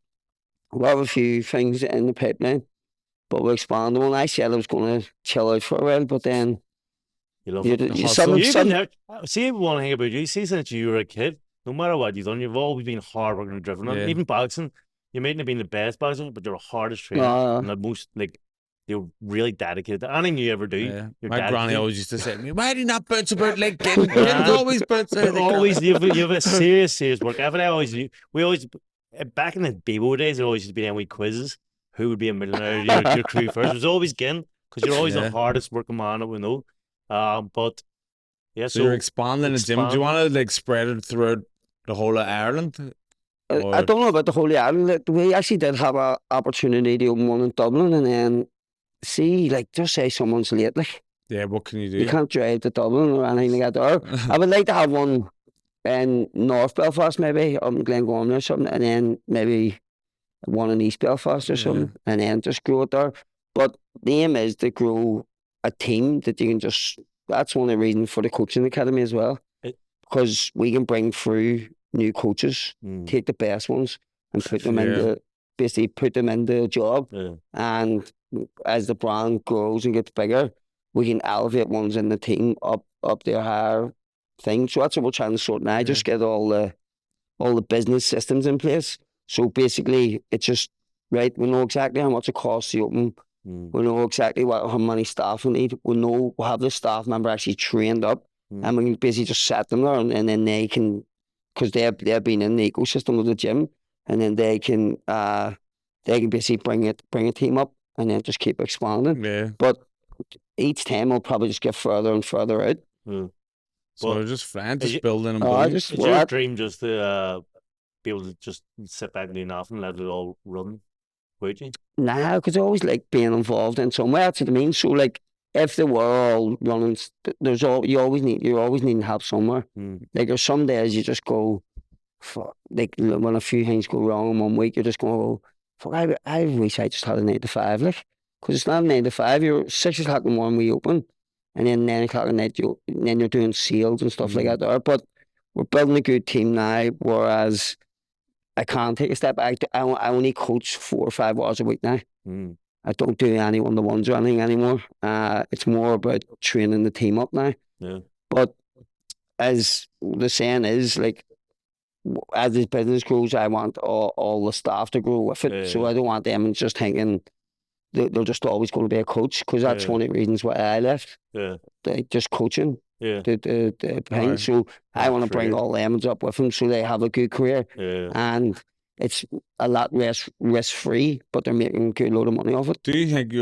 Speaker 4: We have a few things in the pipeline, but we'll expand one. I said I was going to chill out for a while, but then.
Speaker 3: See, one thing about you, see, since you were a kid, no matter what you've done, you've always been hard working and driven. Yeah. Even boxing, you mightn't have been the best boxer, but you're the hardest trainer and the most, you're really dedicated to anything you ever do.
Speaker 2: Yeah. My granny always used to say to me, why do you not bounce about like kids? Kids always bounce out.
Speaker 3: Always, you have a serious work. We always, back in the Bebo days, there always used to be any quizzes. Who would be a millionaire? Your crew first. It was always Gin, because you're always the hardest working man that we know. But yeah,
Speaker 2: so you're expanding the gym. Do you want to spread it throughout the whole of Ireland?
Speaker 4: I don't know about the whole of Ireland. We actually did have an opportunity to open one in Dublin, and then see, just say someone's late,
Speaker 2: yeah, what can you do?
Speaker 4: You can't drive to Dublin or anything like that. I would like to have one in North Belfast, maybe up in Glengormley or something, and then maybe one in East Belfast or something, and then just grow it there. But the aim is to grow a team that you can that's one of the reasons for the coaching academy as well, because we can bring through new coaches, take the best ones and put them into a job, and as the brand grows and gets bigger, we can elevate ones in the team up their higher thing. So that's what we're trying to sort now. Just get all the business systems in place. So basically it's just we know exactly how much it costs to open. We know exactly how many staff we need. We'll have the staff member actually trained up, and we can basically just set them there, and then they can, because they've been in the ecosystem of the gym, and then they can basically bring a team up, and then just keep expanding.
Speaker 2: Yeah.
Speaker 4: But each time will probably just get further and further out.
Speaker 2: So they're just fine, just building and building.
Speaker 3: Is your dream just to be able to just sit back and do nothing and let it all run? Would you?
Speaker 4: Nah, because I always like being involved in some way. That's what I mean. So if they were all running, you always need to help somewhere. There's some days you just go, fuck, when a few things go wrong in 1 week, you're just going to go, fuck, I wish I just had a 9 to 5, because it's not a 9 to 5. You're 6 o'clock in the morning we open, and then 9 o'clock at night then you're doing sales and stuff like that there. But we're building a good team now, whereas I can't take a step back. I only coach 4 or 5 hours a week now. I don't do any one-to-ones or anything anymore. It's more about training the team up now.
Speaker 3: Yeah.
Speaker 4: But as the saying is, as this business grows, I want all the staff to grow with it. Yeah. So I don't want them just thinking they're just always going to be a coach, because that's one of the reasons why I left.
Speaker 3: Yeah.
Speaker 4: Just coaching.
Speaker 3: Yeah.
Speaker 4: the thing.
Speaker 2: Right.
Speaker 4: So I want to bring
Speaker 3: Career.
Speaker 4: all them up with them so they have a good career.
Speaker 3: Yeah.
Speaker 4: And it's a lot less risk free, but they're making a good load of money off it.
Speaker 2: Do you think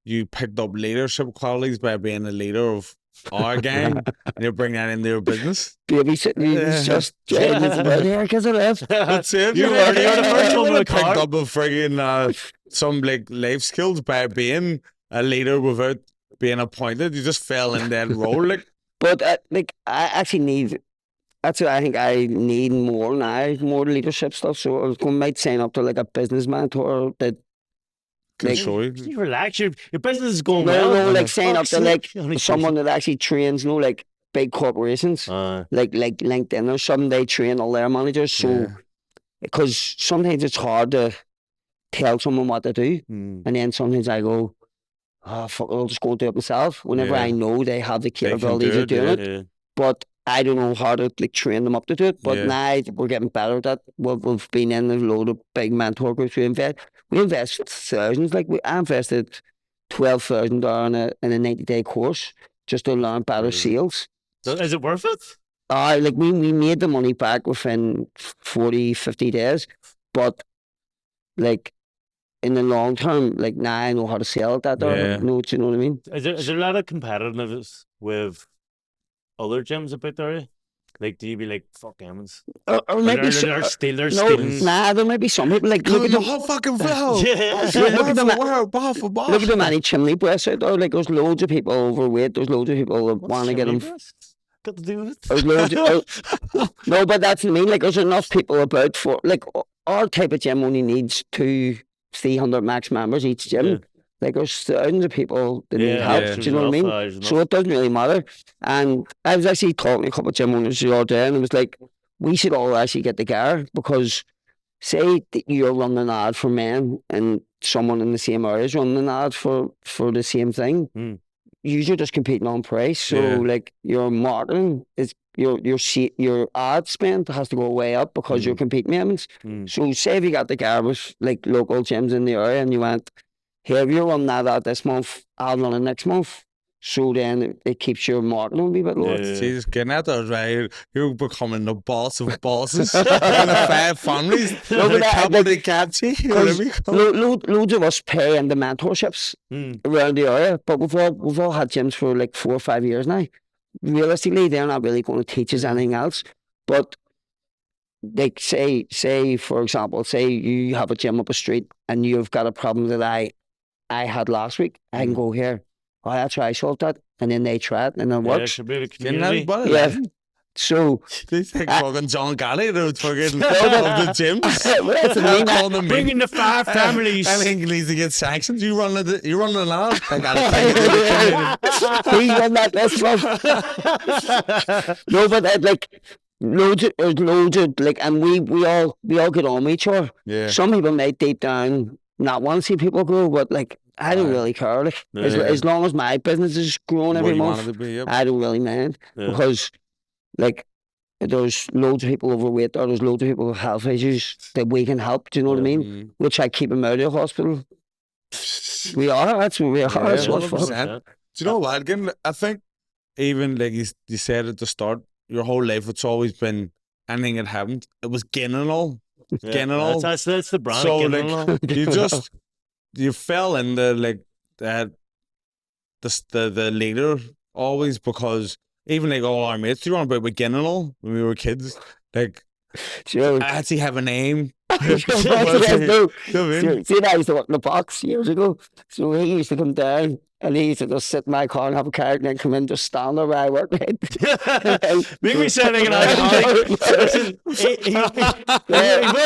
Speaker 2: you picked up leadership qualities by being a leader of our gang, and you bring that into your business?
Speaker 4: Babysitting is just driving us about here because I left.
Speaker 2: That's it.
Speaker 3: You're the first one with a
Speaker 2: picked
Speaker 3: car.
Speaker 2: up a friggin' some like life skills by being a leader without being appointed. You just fell in that role. Like,
Speaker 4: But like I actually need. That's what I think I need more now, more leadership stuff. So I was might sign up to like a business mentor that
Speaker 2: can
Speaker 4: Like-
Speaker 2: show you.
Speaker 3: Can you relax? Your business is going
Speaker 4: no,
Speaker 3: well.
Speaker 4: no, like sign up
Speaker 3: Fuck's
Speaker 4: to like
Speaker 3: sake. Only
Speaker 4: someone that actually trains, like big corporations, like LinkedIn or something. They train all their managers. So
Speaker 2: Yeah.
Speaker 4: because sometimes it's hard to tell someone what to do,
Speaker 3: Mm.
Speaker 4: and then sometimes I go, oh fuck, I'll just go do it myself. Whenever
Speaker 2: Yeah.
Speaker 4: I know they have the
Speaker 2: They can
Speaker 4: capabilities
Speaker 2: do
Speaker 4: of
Speaker 2: it,
Speaker 4: doing
Speaker 2: yeah.
Speaker 4: it,
Speaker 3: Yeah.
Speaker 4: but I don't know how to like train them up to do it. But
Speaker 2: Yeah.
Speaker 4: now we're getting better at that. We've been in a load of big mentor groups. We invest thousands. Like I invested $12,000 in a 90-day course just to learn better
Speaker 3: Really?
Speaker 4: sales.
Speaker 3: So is it worth it?
Speaker 4: Like we made the money back within 40, 50 days, but like in the long term, like now I know how to sell it that
Speaker 2: Yeah.
Speaker 4: do you know what I mean?
Speaker 3: Is there a lot of competitiveness with other gyms about there? Like, do you be like, fuck Emmons?
Speaker 4: Or maybe
Speaker 3: They're
Speaker 4: so,
Speaker 3: stealing.
Speaker 4: nah, there might be some people like look at
Speaker 2: the
Speaker 4: them.
Speaker 2: whole fucking flow.
Speaker 3: Yeah.
Speaker 4: Look at them.
Speaker 2: Bar.
Speaker 4: Look at the many chimney breasts out there. Like there's loads of people overweight. There's loads of people that want to get them.
Speaker 3: Got to do with it.
Speaker 4: There's loads no, but that's what I mean. Like there's enough people about for like our type of gym only needs 200-300 max members each gym.
Speaker 3: Yeah.
Speaker 4: Like there's thousands of people that need help.
Speaker 2: yeah.
Speaker 4: Do you know what I mean? So it doesn't really matter. And I was actually talking to a couple of gym owners the other day, and it was like we should all actually get together because say that you're running an ad for men and someone in the same area is running an ad for the same thing.
Speaker 3: Mm.
Speaker 4: You're just competing on price. So
Speaker 2: Yeah.
Speaker 4: like your marketing is your ad spend has to go way up because you're competing with them. So say if you got together with like local gyms in the area and you went, hey, if you're running that out this month, I'll run it next month. So then it keeps your marketing a wee bit lower.
Speaker 3: Yeah.
Speaker 2: Jesus, getting at that right, you're becoming the boss of bosses in the 5 families.
Speaker 4: No, but
Speaker 2: The
Speaker 4: I-
Speaker 2: capital de catchy, you know what I mean?
Speaker 4: Loads of us pay in the mentorships around the area, but we've all had gyms for like 4 or 5 years now. Realistically, they're not really going to teach us anything else. But like say for example, say you have a gym up a street and you've got a problem that I had last week. I can go here. Oh, that's why I solved that, and then they try it, and it
Speaker 3: Yeah, it
Speaker 4: works.
Speaker 3: should be a
Speaker 2: Getting
Speaker 3: community.
Speaker 2: everybody
Speaker 4: Yeah.
Speaker 2: laughing.
Speaker 4: So
Speaker 2: They think fucking John Galley, they're fucking of the gyms.
Speaker 4: well, that's the thing.
Speaker 2: Calling them
Speaker 3: Bringing the 5 families.
Speaker 2: I think he needs to get sanctions. You run an ad. I gotta take it.
Speaker 4: He run that this month. No, but like there's loads of like, and we all get on with each other.
Speaker 2: Yeah.
Speaker 4: Some people may deep down not want to see people grow, but like I don't really care. Like
Speaker 3: Yeah.
Speaker 4: as long as my business is growing
Speaker 2: What
Speaker 4: every
Speaker 2: you
Speaker 4: month,
Speaker 2: wanted to be, yep.
Speaker 4: I don't really mind
Speaker 3: Yeah.
Speaker 4: because like there's loads of people overweight or there's loads of people with health issues that we can help. Do you know what I mean?
Speaker 2: Mm.
Speaker 4: Which I keep them out of the hospital. We are. That's what we are.
Speaker 2: Yeah,
Speaker 4: That's what's
Speaker 2: 100%.
Speaker 4: fun.
Speaker 2: Do you know what, Ginley? I think even like you said at the start, your whole life it's always been anything that happened. It was getting all.
Speaker 3: Yeah.
Speaker 2: Getting all.
Speaker 3: That's the brand.
Speaker 2: So
Speaker 3: getting
Speaker 2: like
Speaker 3: all.
Speaker 2: you fell into like that the leader always because even like all our mates do you remember beginning all when we were kids like
Speaker 4: Sure.
Speaker 2: I actually have a name.
Speaker 4: Yes, no.
Speaker 2: You know what I mean?
Speaker 4: See, I used to work in the box years ago. So he used to come down and he used to just sit in my car and have a card and then come in, just stand there where I work.
Speaker 3: Make me sound like an alcoholic. Listen,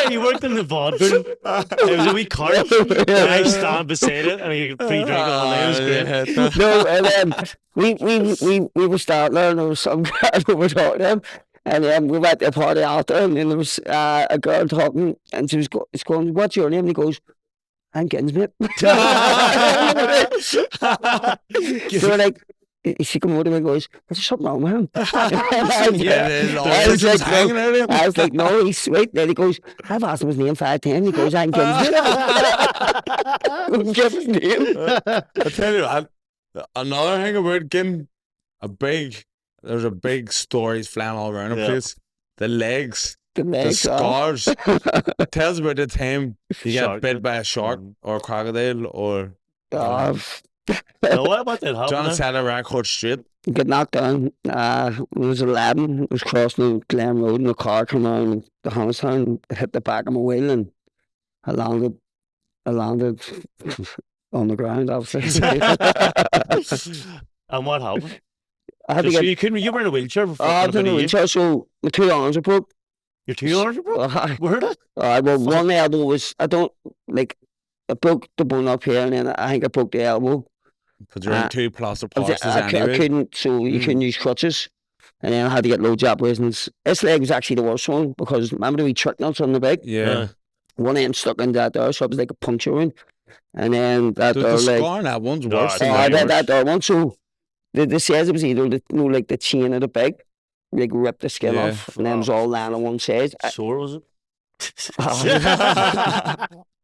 Speaker 3: he worked in the vaudeville. It was a wee cart. And I stand beside it and he could free drink all day. It was great.
Speaker 4: No, and we were starting there and there was some guy who were talking to him. And we went to a party after and then there was a girl talking and she was going, what's your name? And he goes, I'm Gins, mate. So like, she come over to me and goes, there's something wrong with him. I was like, no, he's sweet. Then he goes, I've asked him his name 5 times. He goes, I'm Gins, mate. Give his name.
Speaker 2: I tell you what, another thing about Gin, there's a big stories flying all around the
Speaker 3: Yeah.
Speaker 2: place. The legs,
Speaker 4: The
Speaker 2: the
Speaker 4: legs,
Speaker 2: scars. Tells about the time you got
Speaker 3: Shark.
Speaker 2: bit by a shark or a crocodile or
Speaker 4: oh,
Speaker 3: Now, what about that
Speaker 2: John
Speaker 3: happened?
Speaker 2: set a record straight.
Speaker 4: get knocked down. It was 11. It was crossing the Glen Road and the car came around the Hammerstown, hit the back of my wheel and I landed on the ground, obviously.
Speaker 3: And what happened?
Speaker 4: I had to
Speaker 3: So
Speaker 4: get.
Speaker 3: you were in a wheelchair for
Speaker 4: I
Speaker 3: fucking
Speaker 4: was
Speaker 3: about
Speaker 4: in
Speaker 3: a
Speaker 4: a
Speaker 3: year.
Speaker 4: wheelchair, so my 2 arms are broke.
Speaker 3: Your 2 arms, bro? Where did?
Speaker 4: Well, one elbow was, I broke the bone up here and then I think I broke the elbow.
Speaker 2: Because you're in 2 plaster
Speaker 4: I, was-
Speaker 2: plasters
Speaker 4: I
Speaker 2: anyway.
Speaker 4: couldn't, so you couldn't use crutches. And then I had to get loads of operations. This leg was actually the worst one because remember the wee trick nuts on the back?
Speaker 2: Yeah.
Speaker 4: One end stuck in that there, so it was like a puncture wound. And then that
Speaker 2: The
Speaker 4: there leg.
Speaker 2: scar on that one's
Speaker 3: No,
Speaker 2: worse
Speaker 3: it's
Speaker 2: than
Speaker 3: not.
Speaker 2: that.
Speaker 4: That there one. So they says it was either like the chain of the back, like ripped the skin
Speaker 2: Yeah.
Speaker 4: off, and then it was all lying on one side.
Speaker 3: Sore, was it?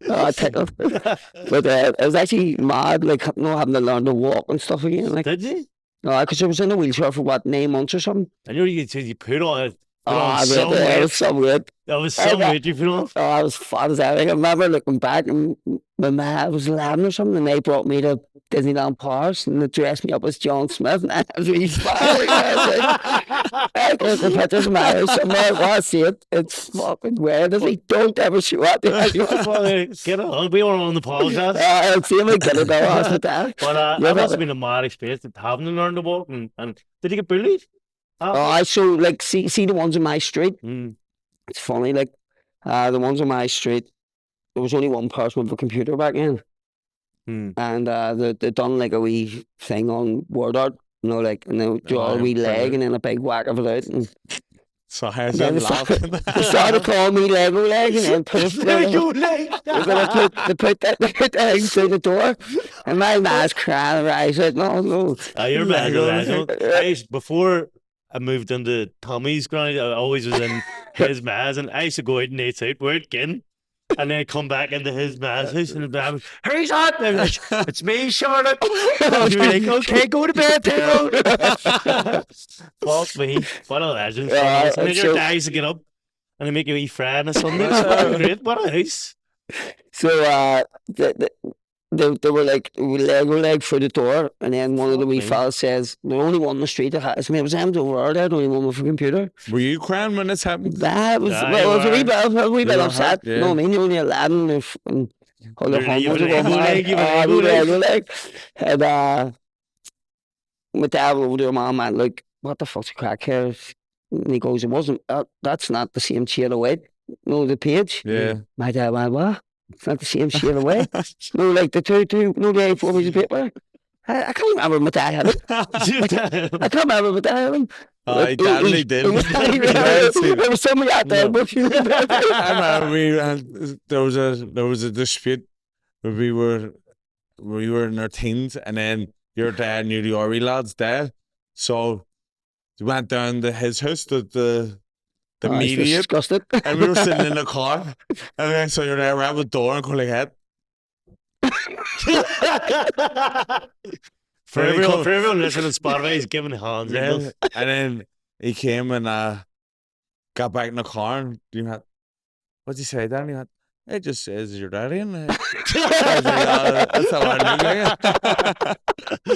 Speaker 4: I tickled. But it was actually mad, like having to learn to walk and stuff again. Like,
Speaker 3: Did you?
Speaker 4: no, because I was in a wheelchair for what 9 months or something.
Speaker 3: And you put on it.
Speaker 4: Oh,
Speaker 3: some
Speaker 4: it
Speaker 3: weight.
Speaker 4: was so weird.
Speaker 3: That was some weight you put on.
Speaker 4: Oh, I was fat as everything. I remember looking back and my man was 11 or something and they brought me to Disneyland Paris and they dressed me up as John Smith and I was really smiling. I got the pictures of my house somewhere. Well, I see it. It's fucking weird. It's like, don't ever show up.
Speaker 3: Get it on. We were on the podcast.
Speaker 4: I'll see him get it there hospital.
Speaker 3: But that must have been a mad experience having to learn to walk. And did you get bullied?
Speaker 4: I so like see the ones in my street.
Speaker 3: Mm.
Speaker 4: It's funny, like the ones on my street, there was only one person with a computer back then.
Speaker 3: Mm.
Speaker 4: And they done like a wee thing on word art, like and they draw a wee leg and then a big whack of it out. And
Speaker 2: So how's
Speaker 4: then
Speaker 2: that
Speaker 4: they
Speaker 2: laughing?
Speaker 4: they started calling me Lego leg and then put it they put that thing through the door and my man's crying her eyes out. No.
Speaker 3: You're mad.
Speaker 2: Lego.
Speaker 3: Before I moved into Tommy's ground, I always was in his ma's and I used to go out and eat out, we're again. And then come back into his ma's house and the was, who's that? And I'm like, it's me, Charlotte. And you'd be like, okay, go to bed, dude. Fuck me. What a legend. And then your days to get up and they make you eat fry on a Sunday. It's great. What a house.
Speaker 4: So they were like Lego leg for the door, and then one of the wee fellas says, "The only one on the street that has me." It was them over there, the only one with a computer.
Speaker 2: Were you crying when this happened?
Speaker 4: That was
Speaker 3: Yeah,
Speaker 4: well, it was
Speaker 3: you
Speaker 4: a wee bit
Speaker 2: were
Speaker 4: upset.
Speaker 2: hurt, yeah.
Speaker 4: You know what I mean? You're only 11 and all the
Speaker 3: You have
Speaker 4: hormones
Speaker 3: a
Speaker 4: are going
Speaker 3: Lego leg, you have a Lego leg.
Speaker 4: And my dad went over to my mum and like, "What the fuck's a crack here?" And he goes, "It wasn't. That's not the same shade of weight. No, the page."
Speaker 2: Yeah.
Speaker 4: My dad went, "What? It's not the same shade of weight." No, like the two, no, the A4 piece of paper. I can't remember my dad had it. I can't remember my dad had it.
Speaker 2: I definitely did.
Speaker 4: There was somebody out there. But
Speaker 2: I remember there was a dispute where we were in our teens and then your dad knew the RE lad's dad. So we went down to his house, the mediate,
Speaker 4: disgusted.
Speaker 2: and we were sitting in the car and then so your dad ran the door and go like that.
Speaker 3: For everyone listening to Spotify, he's giving hands.
Speaker 2: Yeah. And then he came and got back in the car and you had, what'd you say, Danny? It just says your daddy in there. That's how I knew.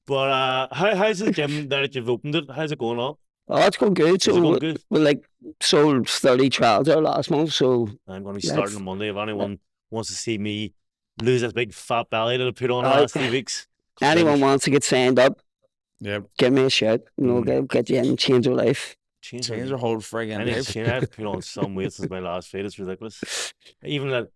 Speaker 3: But how's the gym that you've opened it? How's it going on?
Speaker 4: Oh, it's going good.
Speaker 3: Is it
Speaker 4: So
Speaker 3: going good?
Speaker 4: we like sold 30 trials there last month. So
Speaker 3: I'm going to be starting on Monday. If anyone wants to see me lose this big fat belly that I put on the
Speaker 4: Oh,
Speaker 3: last 3 weeks,
Speaker 4: anyone wants to get signed up,
Speaker 2: Yep.
Speaker 4: give me a shout. Get you in and change your life.
Speaker 3: change
Speaker 2: Change your whole friggin'
Speaker 3: I need to
Speaker 2: life.
Speaker 3: change. I have to put on some weight since my last fight. It's ridiculous. Even that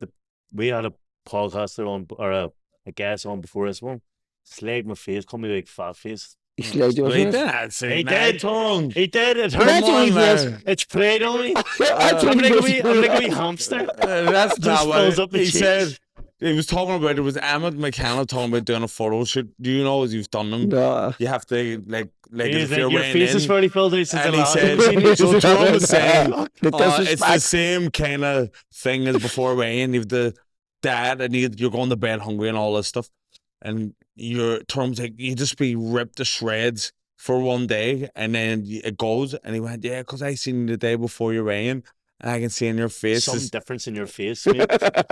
Speaker 3: we had a podcaster on or a guest on before this one. Slagged my face, called me a big fat face.
Speaker 4: You slayed your
Speaker 2: Wait,
Speaker 4: face.
Speaker 2: that's
Speaker 3: He
Speaker 2: it.
Speaker 3: did.
Speaker 2: Tongue.
Speaker 3: He did. It
Speaker 4: Come
Speaker 3: hurts.
Speaker 4: on,
Speaker 2: man.
Speaker 3: It's preyed on me.
Speaker 4: That's
Speaker 3: I'm
Speaker 4: what
Speaker 3: like
Speaker 4: he
Speaker 3: a
Speaker 4: was.
Speaker 3: wee hamster.
Speaker 2: That's
Speaker 3: Just
Speaker 2: not what
Speaker 3: fills up the
Speaker 2: he
Speaker 3: cheeks.
Speaker 2: said. He was talking about it was Emmett McKenna talking about doing a photo shoot. Do you know as you've done them?
Speaker 4: No.
Speaker 2: You have to like
Speaker 3: He's
Speaker 2: if
Speaker 3: like,
Speaker 2: you're
Speaker 3: your
Speaker 2: weighing
Speaker 3: face is
Speaker 2: in,
Speaker 3: fairly filled out since
Speaker 2: and
Speaker 3: the
Speaker 2: he
Speaker 3: last
Speaker 2: said,
Speaker 3: time I've seen you.
Speaker 2: so Tom was saying,
Speaker 4: The
Speaker 2: it's the
Speaker 4: disrespect.
Speaker 2: same kind of thing as before weighing. You've the dad and you're going to bed hungry and all this stuff. And your terms like you just be ripped to shreds for one day, and then it goes, and he went, yeah, because I seen you the day before you ran, and I can see in your face.
Speaker 3: Some difference in your face, mate.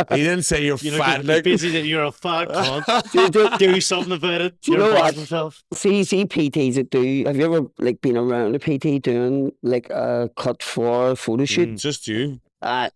Speaker 2: He didn't say you're
Speaker 3: You
Speaker 2: fat.
Speaker 3: look
Speaker 2: Like,
Speaker 3: basically you're a fat cunt. Do something about it.
Speaker 4: Do you
Speaker 3: You're
Speaker 4: know what?
Speaker 3: yourself.
Speaker 4: See PTs that do. Have you ever like been around a PT doing like a cut for a photo shoot?
Speaker 2: just you.
Speaker 4: But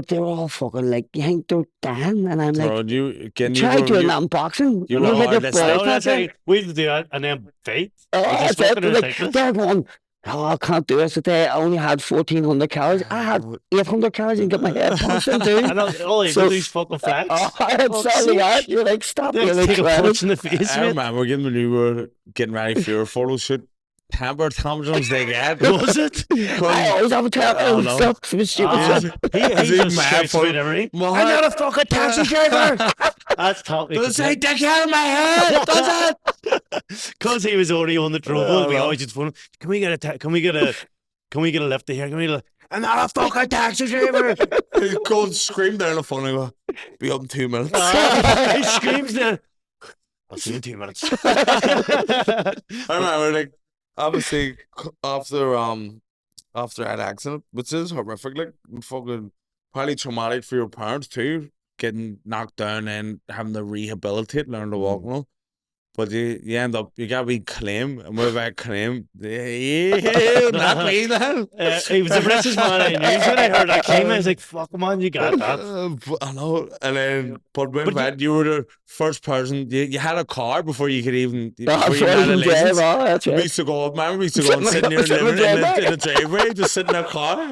Speaker 4: they're all fucking like, you think they're Dan, and I'm like,
Speaker 2: Bro, you
Speaker 4: try doing
Speaker 2: you,
Speaker 4: unboxing.
Speaker 2: you
Speaker 4: You
Speaker 2: were
Speaker 4: get your
Speaker 2: hard.
Speaker 4: balls
Speaker 3: No, that's
Speaker 4: out
Speaker 3: how we do that and then fight.
Speaker 4: Oh,
Speaker 3: Just
Speaker 4: that's it.
Speaker 3: fucking
Speaker 4: Like,
Speaker 3: ridiculous.
Speaker 4: they're going, oh, I can't do this today. I only had 1,400 calories. I had 800 calories and get my head punched in, dude.
Speaker 3: I know all they do is fucking flex.
Speaker 4: Oh, it's so hard. You're like, stop. You're like,
Speaker 3: Take a
Speaker 4: sweating.
Speaker 3: punch in the face,
Speaker 2: I
Speaker 3: mate.
Speaker 2: remember when you were getting ready for your photo shoot. Temper tantrums they get.
Speaker 3: Was it?
Speaker 4: I always have a temper
Speaker 2: Oh,
Speaker 4: and
Speaker 2: no.
Speaker 4: stuff. It was stupid stuff.
Speaker 3: He
Speaker 2: Is he
Speaker 3: just
Speaker 2: mad
Speaker 3: shouts
Speaker 2: for-
Speaker 3: about everything.
Speaker 2: What?
Speaker 3: I'm not a fucking taxi driver. That's top.
Speaker 2: Does it say dick out of my head? Does it?
Speaker 3: Because he was already on the trouble.
Speaker 2: Oh,
Speaker 3: We
Speaker 2: no.
Speaker 3: always just phone. Can we get a lift to here? Can we get a? I'm not a fucking taxi driver.
Speaker 2: He go and scream down the phone and go, be up in 2 minutes.
Speaker 3: He screams then. I'll see you in 2 minutes.
Speaker 2: I remember, like, obviously after that accident, which is horrific, like fucking probably traumatic for your parents too, getting knocked down and having to rehabilitate, learn to walk now. But you end up, you got to be claim, and with that claim, yeah, not me then.
Speaker 3: He was the richest man I knew. When I heard that claim, I was like, "Fuck, man, you got that."
Speaker 2: I know, and then, but with
Speaker 3: But
Speaker 2: that, you were the first person. You had a car before you could even.
Speaker 4: That's
Speaker 2: Before you had a
Speaker 4: right,
Speaker 2: license.
Speaker 4: that's
Speaker 2: We
Speaker 4: right.
Speaker 2: used to go up, man. We used to go and sit near
Speaker 4: Sit in
Speaker 2: living
Speaker 4: the
Speaker 2: in the driveway, just sit in a car.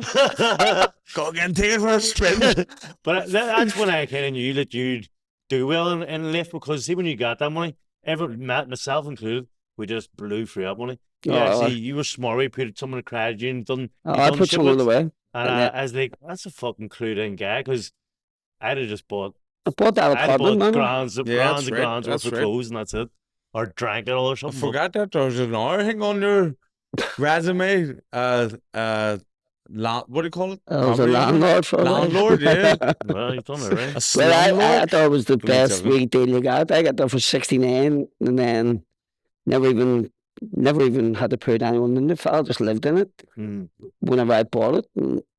Speaker 2: Go again, take it for a spin.
Speaker 3: But that's when I kind of knew that you'd do well in life, because see, when you got that money, myself included, we just blew through that money.
Speaker 4: Oh,
Speaker 3: See, you were smart. We put someone in credit union, done.
Speaker 4: I put
Speaker 3: shit
Speaker 4: some on
Speaker 3: with,
Speaker 4: the way.
Speaker 3: and
Speaker 4: Yeah.
Speaker 3: I was like, that's a fucking clued in guy, because I'd have just bought.
Speaker 4: I bought that
Speaker 3: I'd have bought
Speaker 4: apartment, man.
Speaker 3: grands and
Speaker 2: Yeah,
Speaker 3: grands
Speaker 2: that's
Speaker 3: and
Speaker 2: right,
Speaker 3: grands worth
Speaker 2: that's
Speaker 3: of
Speaker 2: right.
Speaker 3: clothes, and that's it. Or drank it all or
Speaker 2: I
Speaker 3: something.
Speaker 2: forgot that there was another thing on your resume. What do you call it?
Speaker 4: I was a
Speaker 2: Property owner?
Speaker 4: landlord for a while.
Speaker 2: Landlord, yeah.
Speaker 3: Well, you've done it right.
Speaker 2: A
Speaker 4: Well, I
Speaker 2: slumlord.
Speaker 4: thought it was the
Speaker 2: Believe
Speaker 4: best
Speaker 2: it.
Speaker 4: wee deal you got. I got there for 69, and then never even had to put anyone in the file. Just lived in it
Speaker 3: Mm.
Speaker 4: whenever I bought it,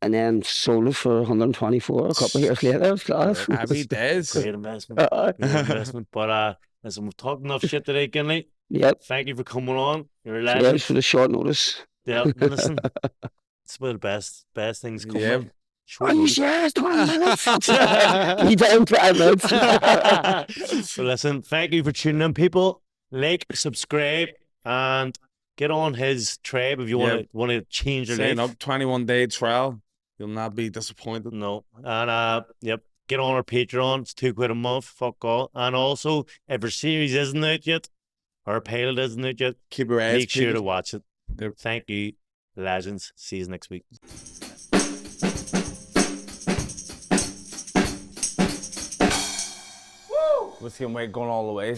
Speaker 4: and then sold it for 124 a couple of years later. It was class.
Speaker 2: Happy days.
Speaker 3: Great investment. Great investment. But listen, we've talked enough shit today, Ginley.
Speaker 4: Yep.
Speaker 3: Thank you for coming on. You're a
Speaker 4: Cheers
Speaker 3: legend.
Speaker 4: for the short notice.
Speaker 3: Yeah, listen, it's about the best things coming.
Speaker 2: Yeah.
Speaker 3: Short
Speaker 4: Are you
Speaker 3: notice.
Speaker 4: serious? 20 minutes? You down 5 minutes?
Speaker 3: So listen, thank you for tuning in, people. Like, subscribe, and get on his tribe if you
Speaker 2: Yeah.
Speaker 3: want to change your
Speaker 2: Sign
Speaker 3: life.
Speaker 2: up 21-day trial. You'll not be disappointed.
Speaker 3: No, and yep, get on our Patreon. It's £2 a month. Fuck all. And also, if our series isn't out yet, or our pilot isn't out yet,
Speaker 2: Keep your eyes
Speaker 3: make sure to
Speaker 2: peeled.
Speaker 3: watch it.
Speaker 2: Yep.
Speaker 3: Thank you, legends. See you next week.
Speaker 2: We'll see him going all the way.